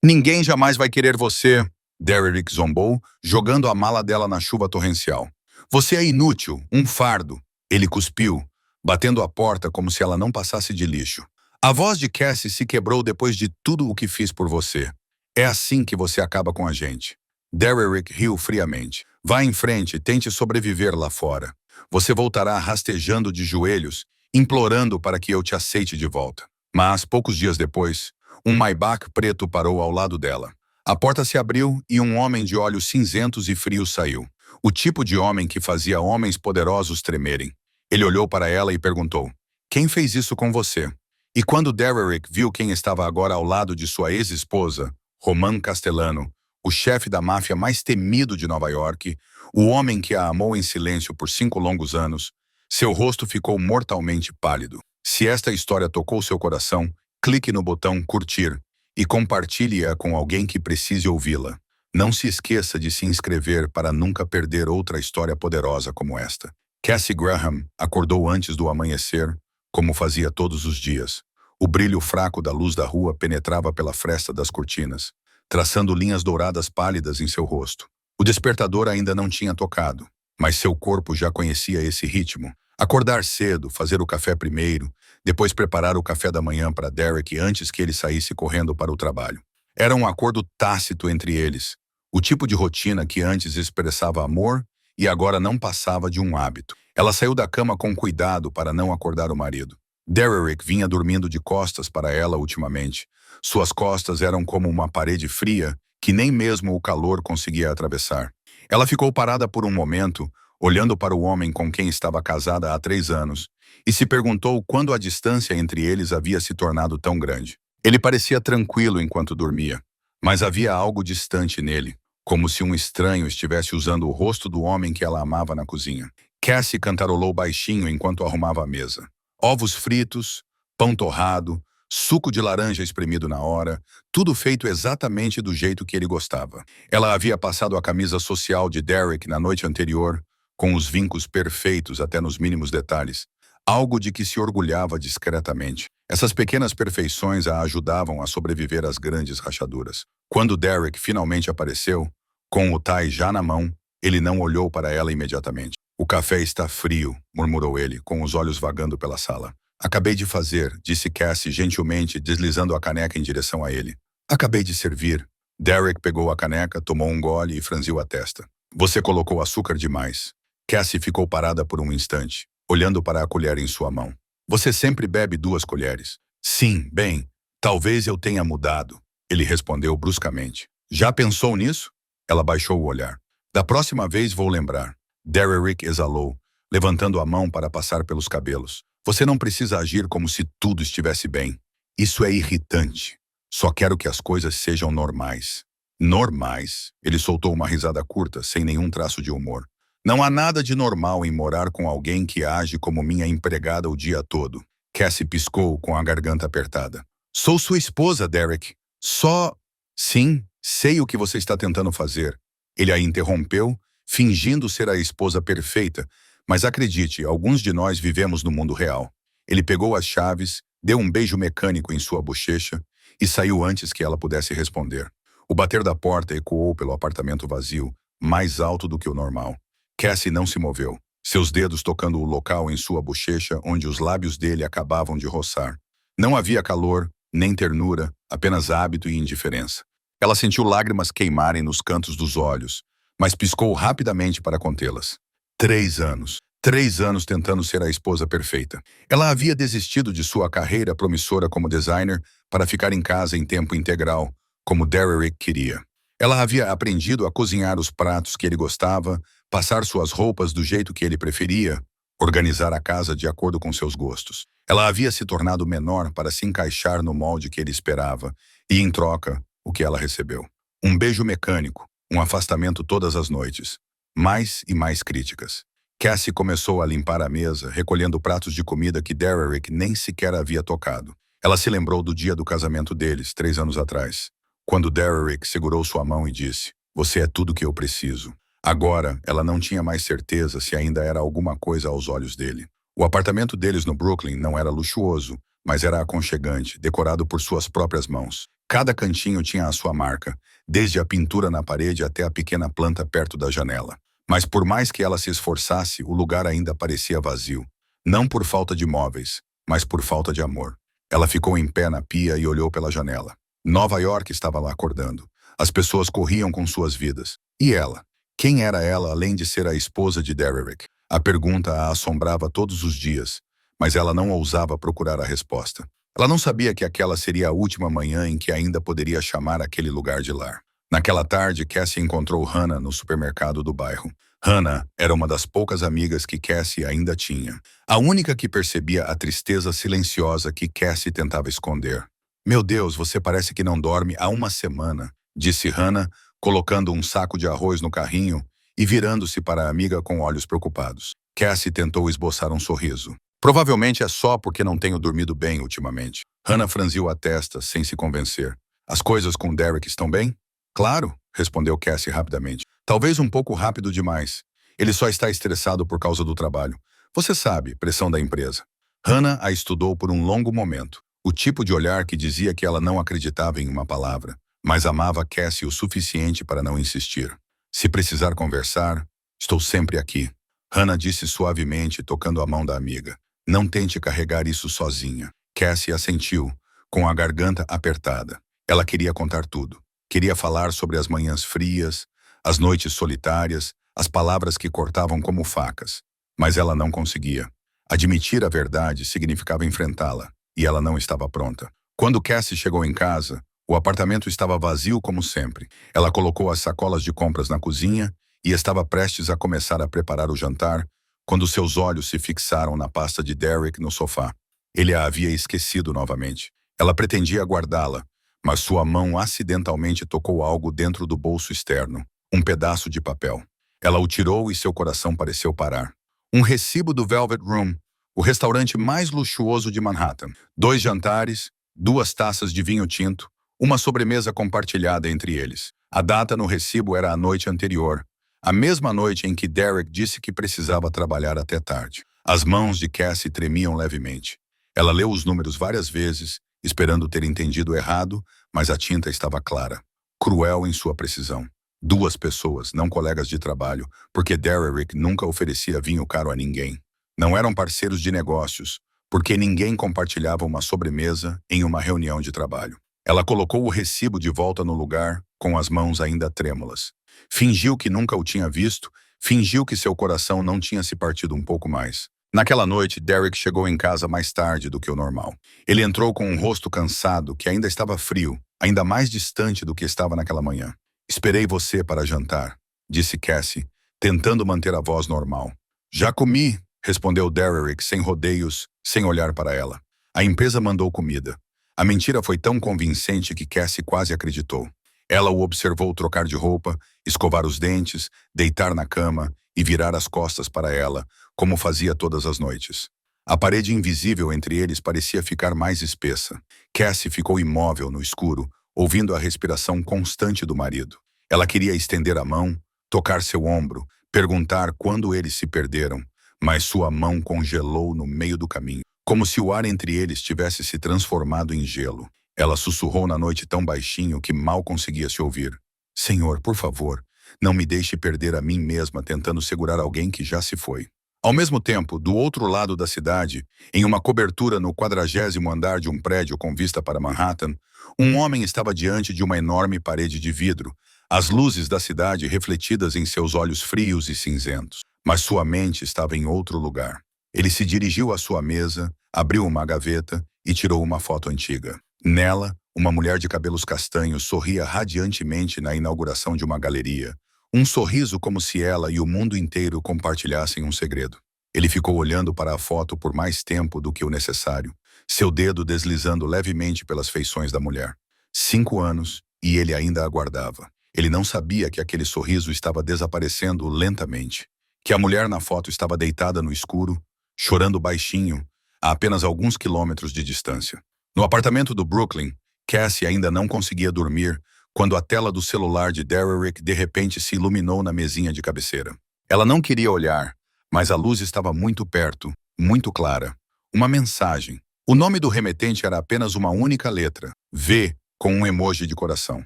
Ninguém jamais vai querer você, Derrick zombou, jogando a mala dela na chuva torrencial. Você é inútil, um fardo. Ele cuspiu, batendo a porta como se ela não passasse de lixo. A voz de Cassie se quebrou depois de tudo o que fiz por você. É assim que você acaba com a gente. Derrick riu friamente. Vá em frente, tente sobreviver lá fora. Você voltará rastejando de joelhos, implorando para que eu te aceite de volta. Mas, poucos dias depois, um Maybach preto parou ao lado dela. A porta se abriu e um homem de olhos cinzentos e frios saiu. O tipo de homem que fazia homens poderosos tremerem. Ele olhou para ela e perguntou: "Quem fez isso com você?" E quando Derrick viu quem estava agora ao lado de sua ex-esposa, Roman Castellano, o chefe da máfia mais temido de Nova York, o homem que a amou em silêncio por 5 longos anos, seu rosto ficou mortalmente pálido. Se esta história tocou seu coração, clique no botão curtir e compartilhe-a com alguém que precise ouvi-la. Não se esqueça de se inscrever para nunca perder outra história poderosa como esta. Cassie Graham acordou antes do amanhecer, como fazia todos os dias. O brilho fraco da luz da rua penetrava pela fresta das cortinas, traçando linhas douradas pálidas em seu rosto. O despertador ainda não tinha tocado, mas seu corpo já conhecia esse ritmo. Acordar cedo, fazer o café primeiro, depois preparar o café da manhã para Derrick antes que ele saísse correndo para o trabalho. Era um acordo tácito entre eles, o tipo de rotina que antes expressava amor e agora não passava de um hábito. Ela saiu da cama com cuidado para não acordar o marido. Derrick vinha dormindo de costas para ela ultimamente. Suas costas eram como uma parede fria que nem mesmo o calor conseguia atravessar. Ela ficou parada por um momento, olhando para o homem com quem estava casada há 3 anos, e se perguntou quando a distância entre eles havia se tornado tão grande. Ele parecia tranquilo enquanto dormia, mas havia algo distante nele, como se um estranho estivesse usando o rosto do homem que ela amava na cozinha. Cassie cantarolou baixinho enquanto arrumava a mesa. Ovos fritos, pão torrado, suco de laranja espremido na hora, tudo feito exatamente do jeito que ele gostava. Ela havia passado a camisa social de Derrick na noite anterior, com os vincos perfeitos até nos mínimos detalhes, algo de que se orgulhava discretamente. Essas pequenas perfeições a ajudavam a sobreviver às grandes rachaduras. Quando Derrick finalmente apareceu, com o tie já na mão, ele não olhou para ela imediatamente. "O café está frio", murmurou ele, com os olhos vagando pela sala. "Acabei de fazer", disse Cassie gentilmente, deslizando a caneca em direção a ele. "Acabei de servir." Derrick pegou a caneca, tomou um gole e franziu a testa. "Você colocou açúcar demais." Cassie ficou parada por um instante, olhando para a colher em sua mão. "Você sempre bebe 2 colheres." "Sim, bem, talvez eu tenha mudado", ele respondeu bruscamente. "Já pensou nisso?" Ela baixou o olhar. "Da próxima vez vou lembrar." Derrick exalou, levantando a mão para passar pelos cabelos. "Você não precisa agir como se tudo estivesse bem. Isso é irritante. Só quero que as coisas sejam normais." "Normais?" Ele soltou uma risada curta, sem nenhum traço de humor. "Não há nada de normal em morar com alguém que age como minha empregada o dia todo." Cassie piscou com a garganta apertada. "Sou sua esposa, Derrick. Só..." "Sim, sei o que você está tentando fazer." Ele a interrompeu, fingindo ser a esposa perfeita, mas acredite, alguns de nós vivemos no mundo real. Ele pegou as chaves, deu um beijo mecânico em sua bochecha e saiu antes que ela pudesse responder. O bater da porta ecoou pelo apartamento vazio, mais alto do que o normal. Cassie não se moveu, seus dedos tocando o local em sua bochecha onde os lábios dele acabavam de roçar. Não havia calor, nem ternura, apenas hábito e indiferença. Ela sentiu lágrimas queimarem nos cantos dos olhos, mas piscou rapidamente para contê-las. 3 anos. 3 anos tentando ser a esposa perfeita. Ela havia desistido de sua carreira promissora como designer para ficar em casa em tempo integral, como Derrick queria. Ela havia aprendido a cozinhar os pratos que ele gostava, passar suas roupas do jeito que ele preferia, organizar a casa de acordo com seus gostos. Ela havia se tornado menor para se encaixar no molde que ele esperava, e em troca, o que ela recebeu? Um beijo mecânico, um afastamento todas as noites. Mais e mais críticas. Cassie começou a limpar a mesa, recolhendo pratos de comida que Derrick nem sequer havia tocado. Ela se lembrou do dia do casamento deles, 3 anos atrás, quando Derrick segurou sua mão e disse: "Você é tudo que eu preciso." Agora, ela não tinha mais certeza se ainda era alguma coisa aos olhos dele. O apartamento deles no Brooklyn não era luxuoso, mas era aconchegante, decorado por suas próprias mãos. Cada cantinho tinha a sua marca, desde a pintura na parede até a pequena planta perto da janela. Mas por mais que ela se esforçasse, o lugar ainda parecia vazio. Não por falta de móveis, mas por falta de amor. Ela ficou em pé na pia e olhou pela janela. Nova York estava lá acordando. As pessoas corriam com suas vidas. E ela? Quem era ela além de ser a esposa de Derrick? A pergunta a assombrava todos os dias, mas ela não ousava procurar a resposta. Ela não sabia que aquela seria a última manhã em que ainda poderia chamar aquele lugar de lar. Naquela tarde, Cassie encontrou Hannah no supermercado do bairro. Hannah era uma das poucas amigas que Cassie ainda tinha. A única que percebia a tristeza silenciosa que Cassie tentava esconder. "Meu Deus, você parece que não dorme há uma semana", disse Hannah, colocando um saco de arroz no carrinho e virando-se para a amiga com olhos preocupados. Cassie tentou esboçar um sorriso. "Provavelmente é só porque não tenho dormido bem ultimamente." Hannah franziu a testa, sem se convencer. "As coisas com Derrick estão bem?" "Claro", respondeu Cassie rapidamente. "Talvez um pouco rápido demais. Ele só está estressado por causa do trabalho. Você sabe, pressão da empresa." Hannah a estudou por um longo momento. O tipo de olhar que dizia que ela não acreditava em uma palavra, mas amava Cassie o suficiente para não insistir. "Se precisar conversar, estou sempre aqui." Hannah disse suavemente, tocando a mão da amiga. "Não tente carregar isso sozinha." Cassie assentiu, com a garganta apertada. Ela queria contar tudo. Queria falar sobre as manhãs frias, as noites solitárias, as palavras que cortavam como facas. Mas ela não conseguia. Admitir a verdade significava enfrentá-la, e ela não estava pronta. Quando Cassie chegou em casa, o apartamento estava vazio como sempre. Ela colocou as sacolas de compras na cozinha e estava prestes a começar a preparar o jantar, quando seus olhos se fixaram na pasta de Derrick no sofá. Ele a havia esquecido novamente. Ela pretendia guardá-la, mas sua mão acidentalmente tocou algo dentro do bolso externo, um pedaço de papel. Ela o tirou e seu coração pareceu parar. Um recibo do Velvet Room, o restaurante mais luxuoso de Manhattan. 2 jantares, 2 taças de vinho tinto, uma sobremesa compartilhada entre eles. A data no recibo era a noite anterior, a mesma noite em que Derrick disse que precisava trabalhar até tarde. As mãos de Cassie tremiam levemente. Ela leu os números várias vezes, esperando ter entendido errado, mas a tinta estava clara, cruel em sua precisão. 2 pessoas, não colegas de trabalho, porque Derrick nunca oferecia vinho caro a ninguém. Não eram parceiros de negócios, porque ninguém compartilhava uma sobremesa em uma reunião de trabalho. Ela colocou o recibo de volta no lugar, com as mãos ainda trêmulas. Fingiu que nunca o tinha visto, fingiu que seu coração não tinha se partido um pouco mais. Naquela noite, Derrick chegou em casa mais tarde do que o normal. Ele entrou com um rosto cansado, que ainda estava frio, ainda mais distante do que estava naquela manhã. "Esperei você para jantar", disse Cassie, tentando manter a voz normal. "Já comi", respondeu Derrick sem rodeios, sem olhar para ela. A empresa mandou comida. A mentira foi tão convincente que Cassie quase acreditou. Ela o observou trocar de roupa, escovar os dentes, deitar na cama e virar as costas para ela, como fazia todas as noites. A parede invisível entre eles parecia ficar mais espessa. Cassie ficou imóvel no escuro, ouvindo a respiração constante do marido. Ela queria estender a mão, tocar seu ombro, perguntar quando eles se perderam, mas sua mão congelou no meio do caminho, como se o ar entre eles tivesse se transformado em gelo. Ela sussurrou na noite tão baixinho que mal conseguia se ouvir. "Senhor, por favor, não me deixe perder a mim mesma tentando segurar alguém que já se foi." Ao mesmo tempo, do outro lado da cidade, em uma cobertura no 40º andar de um prédio com vista para Manhattan, um homem estava diante de uma enorme parede de vidro, as luzes da cidade refletidas em seus olhos frios e cinzentos. Mas sua mente estava em outro lugar. Ele se dirigiu à sua mesa, abriu uma gaveta e tirou uma foto antiga. Nela, uma mulher de cabelos castanhos sorria radiantemente na inauguração de uma galeria. Um sorriso como se ela e o mundo inteiro compartilhassem um segredo. Ele ficou olhando para a foto por mais tempo do que o necessário, seu dedo deslizando levemente pelas feições da mulher. 5 anos, e ele ainda aguardava. Ele não sabia que aquele sorriso estava desaparecendo lentamente, que a mulher na foto estava deitada no escuro, chorando baixinho, a apenas alguns quilômetros de distância. No apartamento do Brooklyn, Cassie ainda não conseguia dormir quando a tela do celular de Derrick de repente se iluminou na mesinha de cabeceira. Ela não queria olhar, mas a luz estava muito perto, muito clara. Uma mensagem. O nome do remetente era apenas uma única letra, V, com um emoji de coração.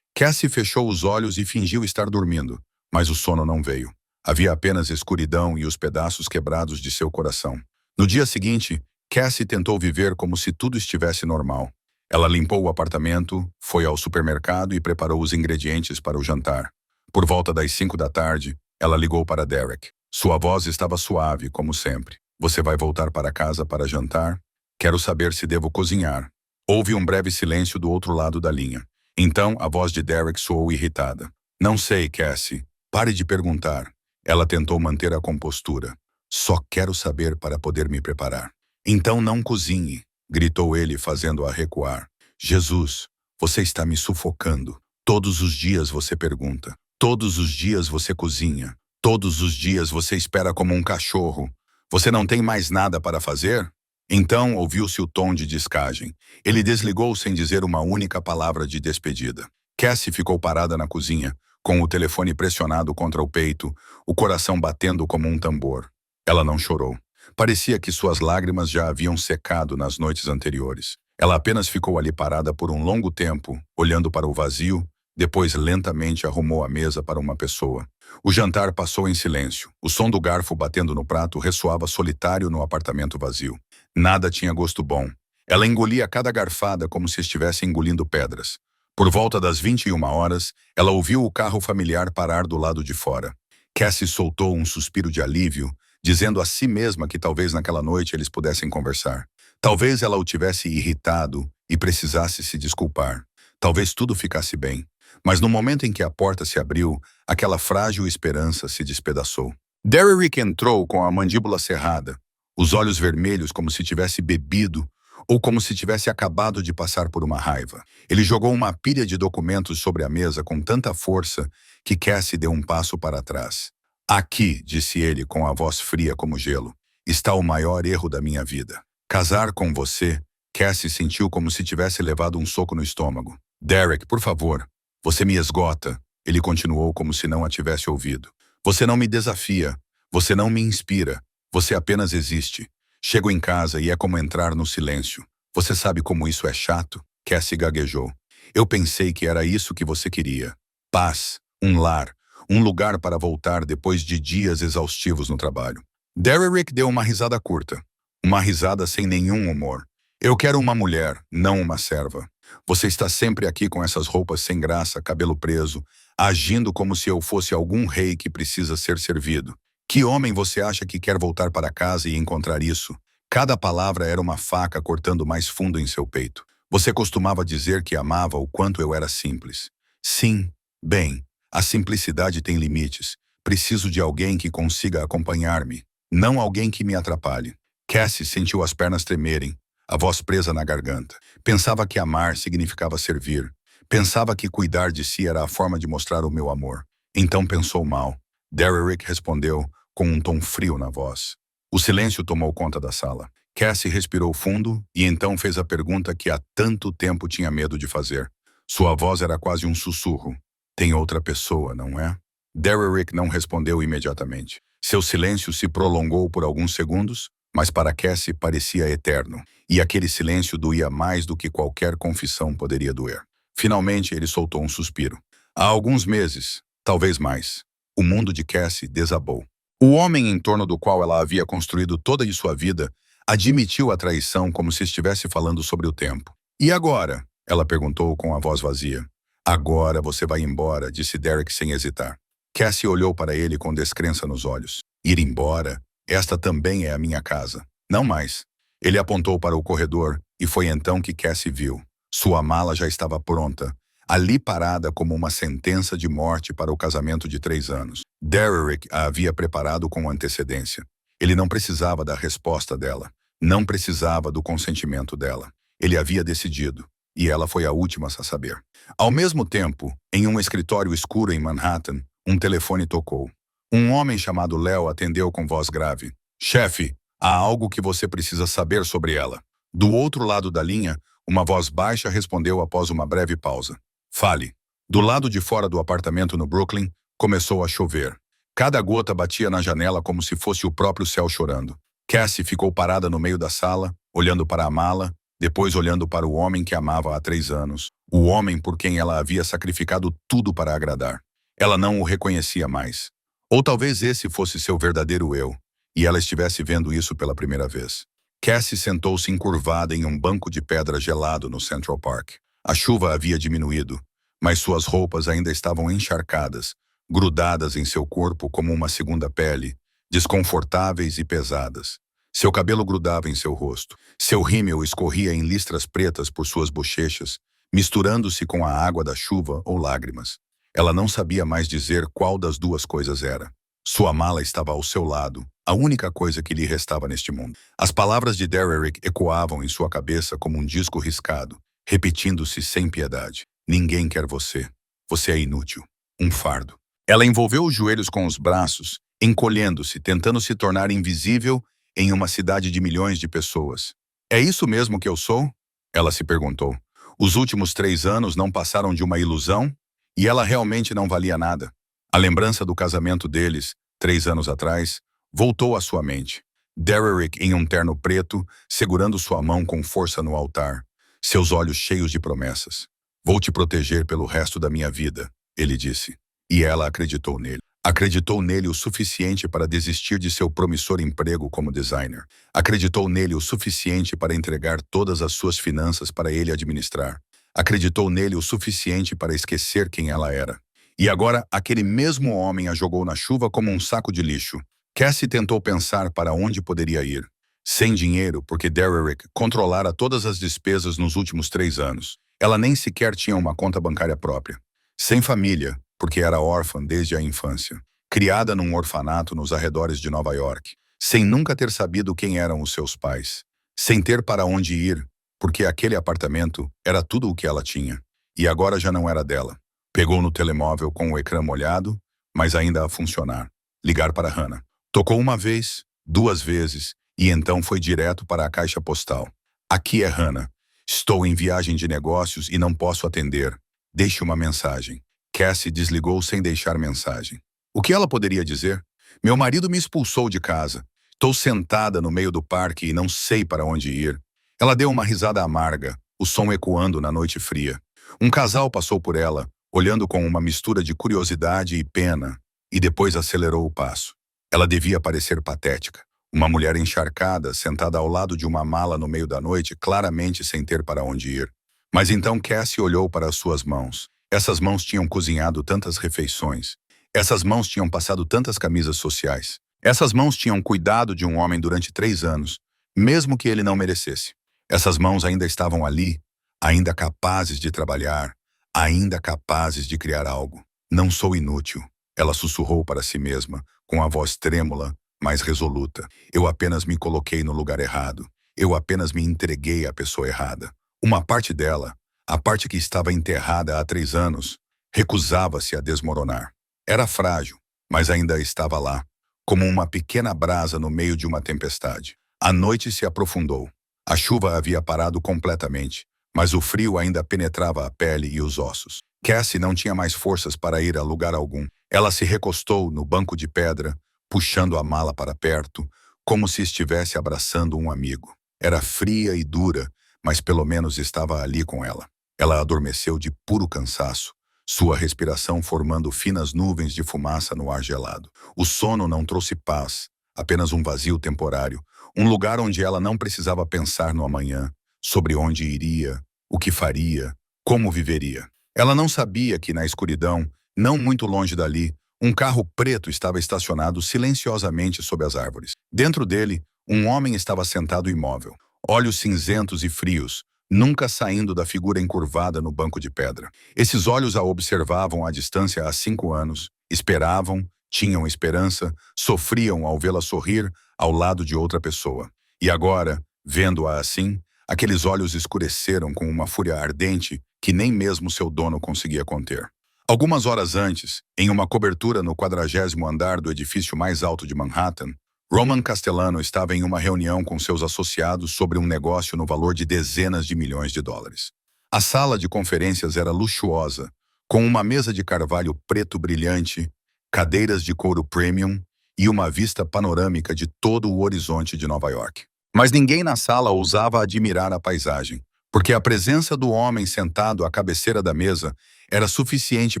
Cassie fechou os olhos e fingiu estar dormindo, mas o sono não veio. Havia apenas escuridão e os pedaços quebrados de seu coração. No dia seguinte, Cassie tentou viver como se tudo estivesse normal. Ela limpou o apartamento, foi ao supermercado e preparou os ingredientes para o jantar. Por volta das 5 da tarde, ela ligou para Derek. Sua voz estava suave, como sempre. Você vai voltar para casa para jantar? Quero saber se devo cozinhar. Houve um breve silêncio do outro lado da linha. Então, a voz de Derek soou irritada. Não sei, Cassie. Pare de perguntar. Ela tentou manter a compostura. Só quero saber para poder me preparar. Então não cozinhe, gritou ele, fazendo-a recuar. Jesus, você está me sufocando. Todos os dias você pergunta. Todos os dias você cozinha. Todos os dias você espera como um cachorro. Você não tem mais nada para fazer? Então ouviu-se o tom de descagem. Ele desligou sem dizer uma única palavra de despedida. Cassie ficou parada na cozinha, com o telefone pressionado contra o peito, o coração batendo como um tambor. Ela não chorou. Parecia que suas lágrimas já haviam secado nas noites anteriores. Ela apenas ficou ali parada por um longo tempo, olhando para o vazio, depois lentamente arrumou a mesa para uma pessoa. O jantar passou em silêncio. O som do garfo batendo no prato ressoava solitário no apartamento vazio. Nada tinha gosto bom. Ela engolia cada garfada como se estivesse engolindo pedras. Por volta das 21 horas, ela ouviu o carro familiar parar do lado de fora. Cassie soltou um suspiro de alívio, dizendo a si mesma que talvez naquela noite eles pudessem conversar. Talvez ela o tivesse irritado e precisasse se desculpar. Talvez tudo ficasse bem. Mas no momento em que a porta se abriu, aquela frágil esperança se despedaçou. Derek entrou com a mandíbula cerrada, os olhos vermelhos como se tivesse bebido ou como se tivesse acabado de passar por uma raiva. Ele jogou uma pilha de documentos sobre a mesa com tanta força que Cassie deu um passo para trás. Aqui, disse ele com a voz fria como gelo, está o maior erro da minha vida. Casar com você. Cassie sentiu como se tivesse levado um soco no estômago. Derek, por favor. Você me esgota. Ele continuou como se não a tivesse ouvido. Você não me desafia. Você não me inspira. Você apenas existe. Chego em casa e é como entrar no silêncio. Você sabe como isso é chato? Cassie gaguejou. Eu pensei que era isso que você queria. Paz, um lar, um lugar para voltar depois de dias exaustivos no trabalho. Derek deu uma risada curta. Uma risada sem nenhum humor. Eu quero uma mulher, não uma serva. Você está sempre aqui com essas roupas sem graça, cabelo preso, agindo como se eu fosse algum rei que precisa ser servido. Que homem você acha que quer voltar para casa e encontrar isso? Cada palavra era uma faca cortando mais fundo em seu peito. Você costumava dizer que amava o quanto eu era simples. Sim, bem, a simplicidade tem limites. Preciso de alguém que consiga acompanhar-me, não alguém que me atrapalhe. Cassie sentiu as pernas tremerem, a voz presa na garganta. Pensava que amar significava servir. Pensava que cuidar de si era a forma de mostrar o meu amor. Então pensou mal. Derek respondeu com um tom frio na voz. O silêncio tomou conta da sala. Cassie respirou fundo e então fez a pergunta que há tanto tempo tinha medo de fazer. Sua voz era quase um sussurro. Tem outra pessoa, não é? Derek não respondeu imediatamente. Seu silêncio se prolongou por alguns segundos, mas para Cassie parecia eterno. E aquele silêncio doía mais do que qualquer confissão poderia doer. Finalmente, ele soltou um suspiro. Há alguns meses, talvez mais, o mundo de Cassie desabou. O homem em torno do qual ela havia construído toda a sua vida admitiu a traição como se estivesse falando sobre o tempo. E agora? Ela perguntou com a voz vazia. Agora você vai embora, disse Derek sem hesitar. Cassie olhou para ele com descrença nos olhos. Ir embora? Esta também é a minha casa. Não mais. Ele apontou para o corredor e foi então que Cassie viu. Sua mala já estava pronta, ali parada como uma sentença de morte para o casamento de 3 anos. Derek a havia preparado com antecedência. Ele não precisava da resposta dela. Não precisava do consentimento dela. Ele havia decidido, e ela foi a última a saber. Ao mesmo tempo, em um escritório escuro em Manhattan, um telefone tocou. Um homem chamado Léo atendeu com voz grave. Chefe, há algo que você precisa saber sobre ela. Do outro lado da linha, uma voz baixa respondeu após uma breve pausa. Fale. Do lado de fora do apartamento no Brooklyn, começou a chover. Cada gota batia na janela como se fosse o próprio céu chorando. Cassie ficou parada no meio da sala, olhando para a mala, depois olhando para o homem que amava há 3 anos. o homem por quem ela havia sacrificado tudo para agradar. Ela não o reconhecia mais. Ou talvez esse fosse seu verdadeiro eu, e ela estivesse vendo isso pela primeira vez. Cassie sentou-se encurvada em um banco de pedra gelado no Central Park. A chuva havia diminuído, mas suas roupas ainda estavam encharcadas, grudadas em seu corpo como uma segunda pele, desconfortáveis e pesadas. Seu cabelo grudava em seu rosto. Seu rímel escorria em listras pretas por suas bochechas, misturando-se com a água da chuva ou lágrimas. Ela não sabia mais dizer qual das duas coisas era. Sua mala estava ao seu lado, a única coisa que lhe restava neste mundo. As palavras de Derrick ecoavam em sua cabeça como um disco riscado, repetindo-se sem piedade. Ninguém quer você. Você é inútil. Um fardo. Ela envolveu os joelhos com os braços, encolhendo-se, tentando se tornar invisível em uma cidade de milhões de pessoas. É isso mesmo que eu sou? Ela se perguntou. Os últimos 3 anos não passaram de uma ilusão? E ela realmente não valia nada. A lembrança do casamento deles, 3 anos atrás, voltou à sua mente. Derrick em um terno preto, segurando sua mão com força no altar, seus olhos cheios de promessas. Vou te proteger pelo resto da minha vida, ele disse. E ela acreditou nele. Acreditou nele o suficiente para desistir de seu promissor emprego como designer. Acreditou nele o suficiente para entregar todas as suas finanças para ele administrar. Acreditou nele o suficiente para esquecer quem ela era. E agora, aquele mesmo homem a jogou na chuva como um saco de lixo. Cassie tentou pensar para onde poderia ir. Sem dinheiro, porque Derrick controlara todas as despesas nos últimos 3 anos. Ela nem sequer tinha uma conta bancária própria. Sem família, porque era órfã desde a infância. Criada num orfanato nos arredores de Nova York. Sem nunca ter sabido quem eram os seus pais. Sem ter para onde ir, porque aquele apartamento era tudo o que ela tinha. E agora já não era dela. Pegou no telemóvel com o ecrã molhado, mas ainda a funcionar. Ligar para Hannah. Tocou 1 vez, 2 vezes, e então foi direto para a caixa postal. Aqui é Hannah. Estou em viagem de negócios e não posso atender. Deixe uma mensagem. Cassie desligou sem deixar mensagem. O que ela poderia dizer? Meu marido me expulsou de casa. Estou sentada no meio do parque e não sei para onde ir. Ela deu uma risada amarga, o som ecoando na noite fria. Um casal passou por ela, olhando com uma mistura de curiosidade e pena, e depois acelerou o passo. Ela devia parecer patética. Uma mulher encharcada, sentada ao lado de uma mala no meio da noite, claramente sem ter para onde ir. Mas então Cassie olhou para as suas mãos. Essas mãos tinham cozinhado tantas refeições. Essas mãos tinham passado tantas camisas sociais. Essas mãos tinham cuidado de um homem durante 3 anos, mesmo que ele não merecesse. Essas mãos ainda estavam ali, ainda capazes de trabalhar, ainda capazes de criar algo. Não sou inútil, ela sussurrou para si mesma, com a voz trêmula, mas resoluta. Eu apenas me coloquei no lugar errado. Eu apenas me entreguei à pessoa errada. Uma parte dela, a parte que estava enterrada há 3 anos, recusava-se a desmoronar. Era frágil, mas ainda estava lá, como uma pequena brasa no meio de uma tempestade. A noite se aprofundou. A chuva havia parado completamente, mas o frio ainda penetrava a pele e os ossos. Cassie não tinha mais forças para ir a lugar algum. Ela se recostou no banco de pedra, puxando a mala para perto, como se estivesse abraçando um amigo. Era fria e dura, mas pelo menos estava ali com ela. Ela adormeceu de puro cansaço, sua respiração formando finas nuvens de fumaça no ar gelado. O sono não trouxe paz, apenas um vazio temporário, um lugar onde ela não precisava pensar no amanhã, sobre onde iria, o que faria, como viveria. Ela não sabia que na escuridão, não muito longe dali, um carro preto estava estacionado silenciosamente sob as árvores. Dentro dele, um homem estava sentado imóvel, olhos cinzentos e frios, nunca saindo da figura encurvada no banco de pedra. Esses olhos a observavam à distância há 5 anos, esperavam, tinham esperança, sofriam ao vê-la sorrir ao lado de outra pessoa. E agora, vendo-a assim, aqueles olhos escureceram com uma fúria ardente que nem mesmo seu dono conseguia conter. Algumas horas antes, em uma cobertura no 40º andar do edifício mais alto de Manhattan, Roman Castellano estava em uma reunião com seus associados sobre um negócio no valor de dezenas de milhões de dólares. A sala de conferências era luxuosa, com uma mesa de carvalho preto brilhante, cadeiras de couro premium e uma vista panorâmica de todo o horizonte de Nova York. Mas ninguém na sala ousava admirar a paisagem, porque a presença do homem sentado à cabeceira da mesa era suficiente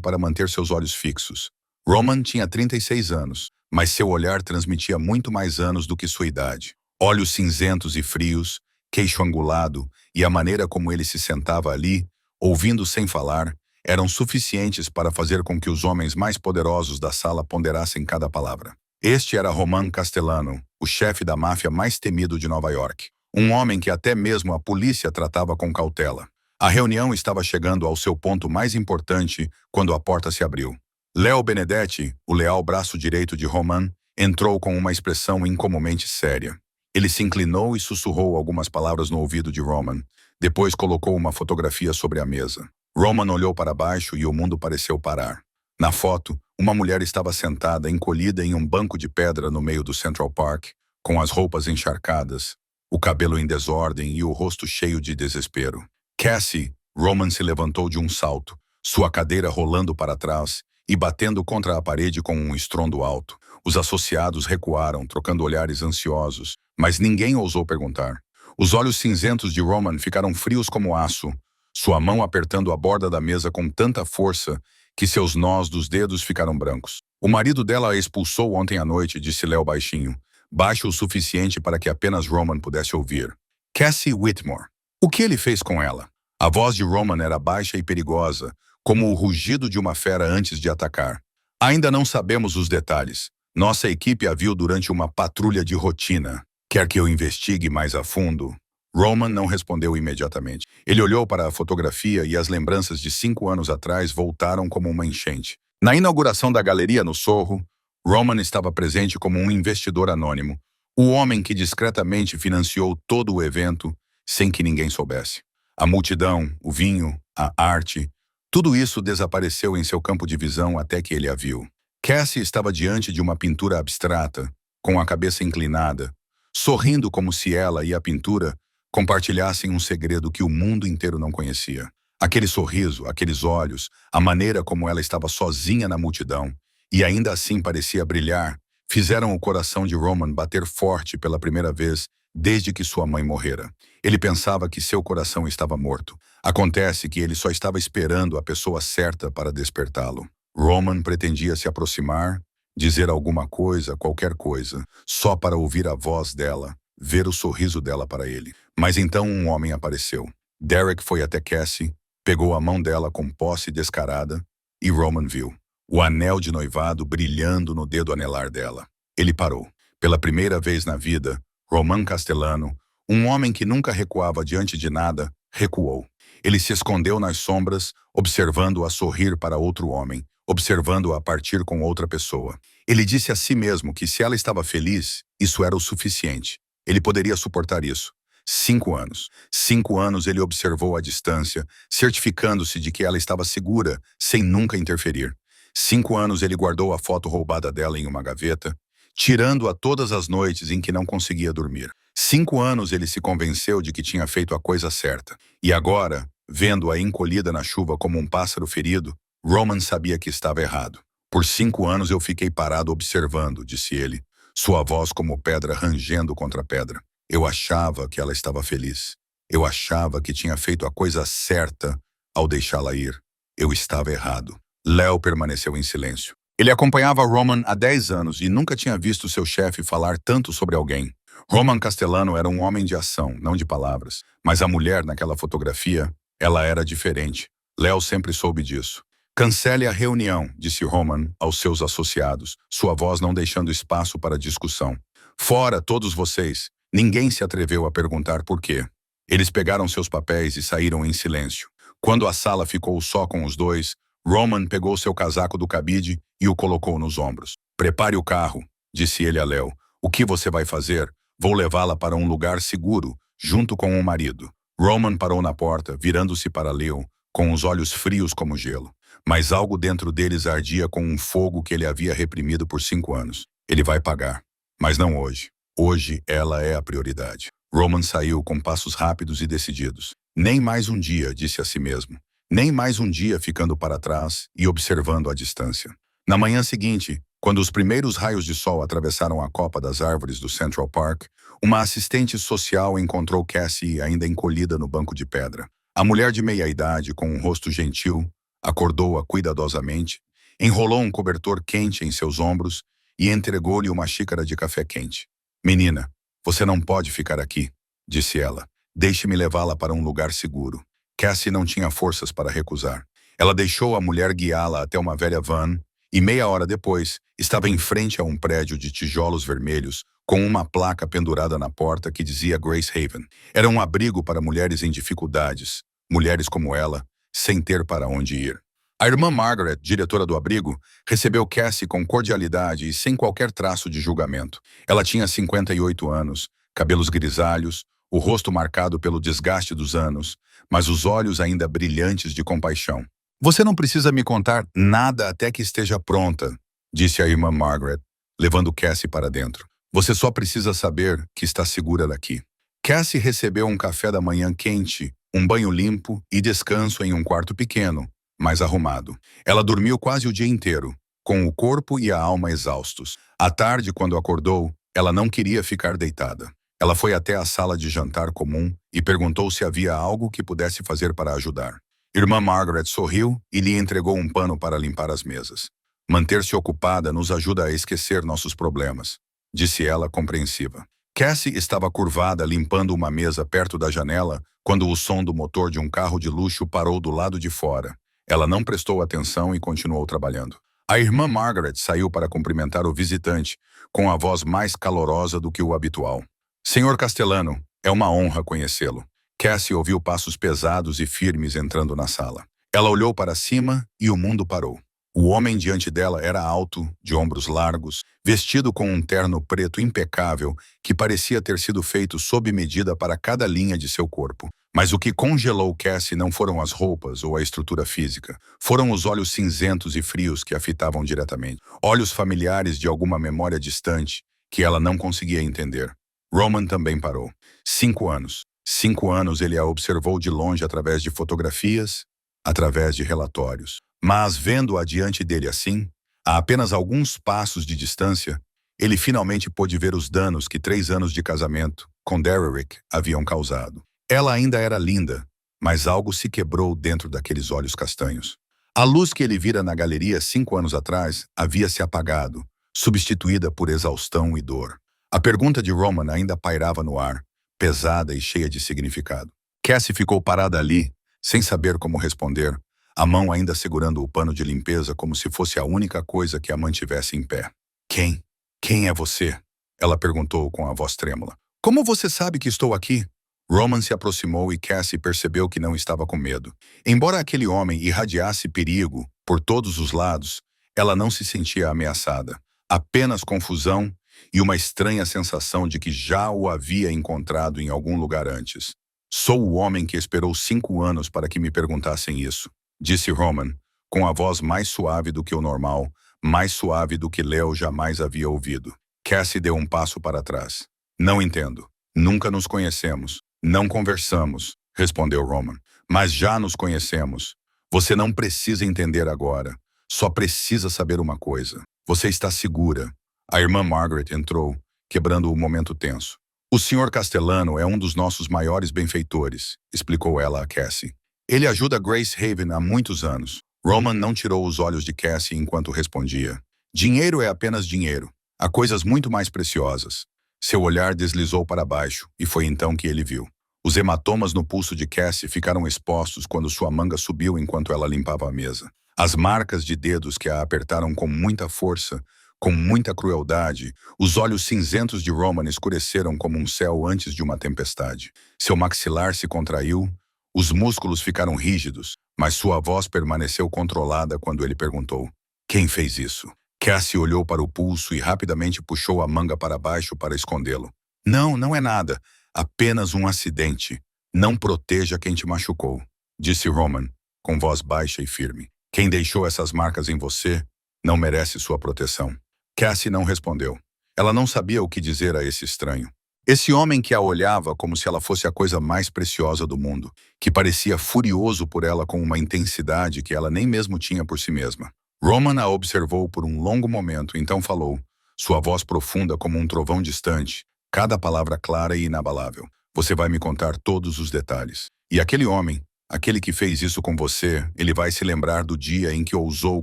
para manter seus olhos fixos. Roman tinha 36 anos, mas seu olhar transmitia muito mais anos do que sua idade. Olhos cinzentos e frios, queixo angulado e a maneira como ele se sentava ali, ouvindo sem falar, eram suficientes para fazer com que os homens mais poderosos da sala ponderassem cada palavra. Este era Roman Castellano, o chefe da máfia mais temido de Nova York. Um homem que até mesmo a polícia tratava com cautela. A reunião estava chegando ao seu ponto mais importante quando a porta se abriu. Leo Benedetti, o leal braço direito de Roman, entrou com uma expressão incomumente séria. Ele se inclinou e sussurrou algumas palavras no ouvido de Roman. Depois colocou uma fotografia sobre a mesa. Roman olhou para baixo e o mundo pareceu parar. Na foto, uma mulher estava sentada, encolhida em um banco de pedra no meio do Central Park, com as roupas encharcadas, o cabelo em desordem e o rosto cheio de desespero. Cassie, Roman se levantou de um salto, sua cadeira rolando para trás e batendo contra a parede com um estrondo alto. Os associados recuaram, trocando olhares ansiosos, mas ninguém ousou perguntar. Os olhos cinzentos de Roman ficaram frios como aço, sua mão apertando a borda da mesa com tanta força que seus nós dos dedos ficaram brancos. O marido dela a expulsou ontem à noite, disse Leo baixinho, baixo o suficiente para que apenas Roman pudesse ouvir. Cassie Whitmore. O que ele fez com ela? A voz de Roman era baixa e perigosa, como o rugido de uma fera antes de atacar. Ainda não sabemos os detalhes. Nossa equipe a viu durante uma patrulha de rotina. Quer que eu investigue mais a fundo? Roman não respondeu imediatamente. Ele olhou para a fotografia e as lembranças de 5 anos atrás voltaram como uma enchente. Na inauguração da galeria no Sorro, Roman estava presente como um investidor anônimo, o homem que discretamente financiou todo o evento sem que ninguém soubesse. A multidão, o vinho, a arte, tudo isso desapareceu em seu campo de visão até que ele a viu. Cassie estava diante de uma pintura abstrata, com a cabeça inclinada, sorrindo como se ela e a pintura compartilhassem um segredo que o mundo inteiro não conhecia. Aquele sorriso, aqueles olhos, a maneira como ela estava sozinha na multidão, e ainda assim parecia brilhar, fizeram o coração de Roman bater forte pela primeira vez desde que sua mãe morrera. Ele pensava que seu coração estava morto. Acontece que ele só estava esperando a pessoa certa para despertá-lo. Roman pretendia se aproximar, dizer alguma coisa, qualquer coisa, só para ouvir a voz dela, ver o sorriso dela para ele. Mas então um homem apareceu. Derek foi até Cassie, pegou a mão dela com posse descarada e Roman viu o anel de noivado brilhando no dedo anelar dela. Ele parou. Pela primeira vez na vida, Roman Castellano, um homem que nunca recuava diante de nada, recuou. Ele se escondeu nas sombras, observando-a sorrir para outro homem, observando-a partir com outra pessoa. Ele disse a si mesmo que se ela estava feliz, isso era o suficiente. Ele poderia suportar isso. 5 anos. 5 anos ele observou à distância, certificando-se de que ela estava segura, sem nunca interferir. 5 anos ele guardou a foto roubada dela em uma gaveta, tirando-a todas as noites em que não conseguia dormir. 5 anos ele se convenceu de que tinha feito a coisa certa. E agora, vendo-a encolhida na chuva como um pássaro ferido, Roman sabia que estava errado. Por 5 anos eu fiquei parado observando, disse ele, sua voz como pedra rangendo contra pedra. Eu achava que ela estava feliz. Eu achava que tinha feito a coisa certa ao deixá-la ir. Eu estava errado. Leo permaneceu em silêncio. Ele acompanhava Roman há 10 anos e nunca tinha visto seu chefe falar tanto sobre alguém. Roman Castellano era um homem de ação, não de palavras. Mas a mulher naquela fotografia, ela era diferente. Leo sempre soube disso. Cancele a reunião, disse Roman aos seus associados, sua voz não deixando espaço para discussão. Fora, todos vocês. Ninguém se atreveu a perguntar por quê. Eles pegaram seus papéis e saíram em silêncio. Quando a sala ficou só com os dois, Roman pegou seu casaco do cabide e o colocou nos ombros. Prepare o carro, disse ele a Leo. O que você vai fazer? Vou levá-la para um lugar seguro, junto com o marido. Roman parou na porta, virando-se para Leo, com os olhos frios como gelo. Mas algo dentro deles ardia com um fogo que ele havia reprimido por 5 anos. Ele vai pagar. Mas não hoje. Hoje ela é a prioridade. Roman saiu com passos rápidos e decididos. Nem mais um dia, disse a si mesmo. Nem mais um dia ficando para trás e observando à distância. Na manhã seguinte, Quando os primeiros raios de sol atravessaram a copa das árvores do Central Park, uma assistente social encontrou Cassie ainda encolhida no banco de pedra. A mulher de meia-idade, com um rosto gentil, acordou-a cuidadosamente, enrolou um cobertor quente em seus ombros e entregou-lhe uma xícara de café quente. "Menina, você não pode ficar aqui", disse ela. "Deixe-me levá-la para um lugar seguro." Cassie não tinha forças para recusar. Ela deixou a mulher guiá-la até uma velha van e meia hora depois estava em frente a um prédio de tijolos vermelhos com uma placa pendurada na porta que dizia Grace Haven. Era um abrigo para mulheres em dificuldades, mulheres como ela, sem ter para onde ir. A irmã Margaret, diretora do abrigo, recebeu Cassie com cordialidade e sem qualquer traço de julgamento. Ela tinha 58 anos, cabelos grisalhos, o rosto marcado pelo desgaste dos anos, mas os olhos ainda brilhantes de compaixão. "Você não precisa me contar nada até que esteja pronta", disse a irmã Margaret, levando Cassie para dentro. "Você só precisa saber que está segura daqui." Cassie recebeu um café da manhã quente, um banho limpo e descanso em um quarto pequeno, mais arrumado. Ela dormiu quase o dia inteiro, com o corpo e a alma exaustos. À tarde, quando acordou, ela não queria ficar deitada. Ela foi até a sala de jantar comum e perguntou se havia algo que pudesse fazer para ajudar. Irmã Margaret sorriu e lhe entregou um pano para limpar as mesas. "Manter-se ocupada nos ajuda a esquecer nossos problemas", disse ela compreensiva. Cassie estava curvada limpando uma mesa perto da janela quando o som do motor de um carro de luxo parou do lado de fora. Ela não prestou atenção e continuou trabalhando. A irmã Margaret saiu para cumprimentar o visitante, com a voz mais calorosa do que o habitual. "Senhor Castellano, é uma honra conhecê-lo." Cassie ouviu passos pesados e firmes entrando na sala. Ela olhou para cima e o mundo parou. O homem diante dela era alto, de ombros largos, vestido com um terno preto impecável que parecia ter sido feito sob medida para cada linha de seu corpo. Mas o que congelou Cassie não foram as roupas ou a estrutura física. Foram os olhos cinzentos e frios que a fitavam diretamente. Olhos familiares de alguma memória distante que ela não conseguia entender. Roman também parou. 5 anos. 5 anos ele a observou de longe através de fotografias, através de relatórios. Mas, vendo-a diante dele assim, a apenas alguns passos de distância, ele finalmente pôde ver os danos que 3 anos de casamento com Derrick haviam causado. Ela ainda era linda, mas algo se quebrou dentro daqueles olhos castanhos. A luz que ele vira na galeria 5 anos atrás havia se apagado, substituída por exaustão e dor. A pergunta de Roman ainda pairava no ar, pesada e cheia de significado. Cassie ficou parada ali, sem saber como responder, a mão ainda segurando o pano de limpeza como se fosse a única coisa que a mantivesse em pé. Quem é você?" ela perguntou com a voz trêmula. "Como você sabe que estou aqui?" Roman se aproximou e Cassie percebeu que não estava com medo. Embora aquele homem irradiasse perigo por todos os lados, ela não se sentia ameaçada. Apenas confusão e uma estranha sensação de que já o havia encontrado em algum lugar antes. "Sou o homem que esperou 5 anos para que me perguntassem isso", disse Roman, com a voz mais suave do que o normal, mais suave do que Leo jamais havia ouvido. Cassie deu um passo para trás. "Não entendo. Nunca nos conhecemos. Não conversamos", respondeu Roman. "Mas já nos conhecemos. Você não precisa entender agora. Só precisa saber uma coisa. Você está segura." A irmã Margaret entrou, quebrando o momento tenso. "O Sr. Castellano é um dos nossos maiores benfeitores", explicou ela a Cassie. "Ele ajuda Grace Haven há muitos anos." Roman não tirou os olhos de Cassie enquanto respondia. "Dinheiro é apenas dinheiro. Há coisas muito mais preciosas." Seu olhar deslizou para baixo, e foi então que ele viu. Os hematomas no pulso de Cassie ficaram expostos quando sua manga subiu enquanto ela limpava a mesa. As marcas de dedos que a apertaram com muita força, com muita crueldade, os olhos cinzentos de Roman escureceram como um céu antes de uma tempestade. Seu maxilar se contraiu, os músculos ficaram rígidos, mas sua voz permaneceu controlada quando ele perguntou: "Quem fez isso?" Cassie olhou para o pulso e rapidamente puxou a manga para baixo para escondê-lo. Não é nada. Apenas um acidente. Não proteja quem te machucou", disse Roman, com voz baixa e firme. "Quem deixou essas marcas em você não merece sua proteção." Cassie não respondeu. Ela não sabia o que dizer a esse estranho. Esse homem que a olhava como se ela fosse a coisa mais preciosa do mundo, que parecia furioso por ela com uma intensidade que ela nem mesmo tinha por si mesma. Roman a observou por um longo momento, então falou, sua voz profunda como um trovão distante, cada palavra clara e inabalável. Você vai me contar todos os detalhes. E aquele homem, aquele que fez isso com você, ele vai se lembrar do dia em que ousou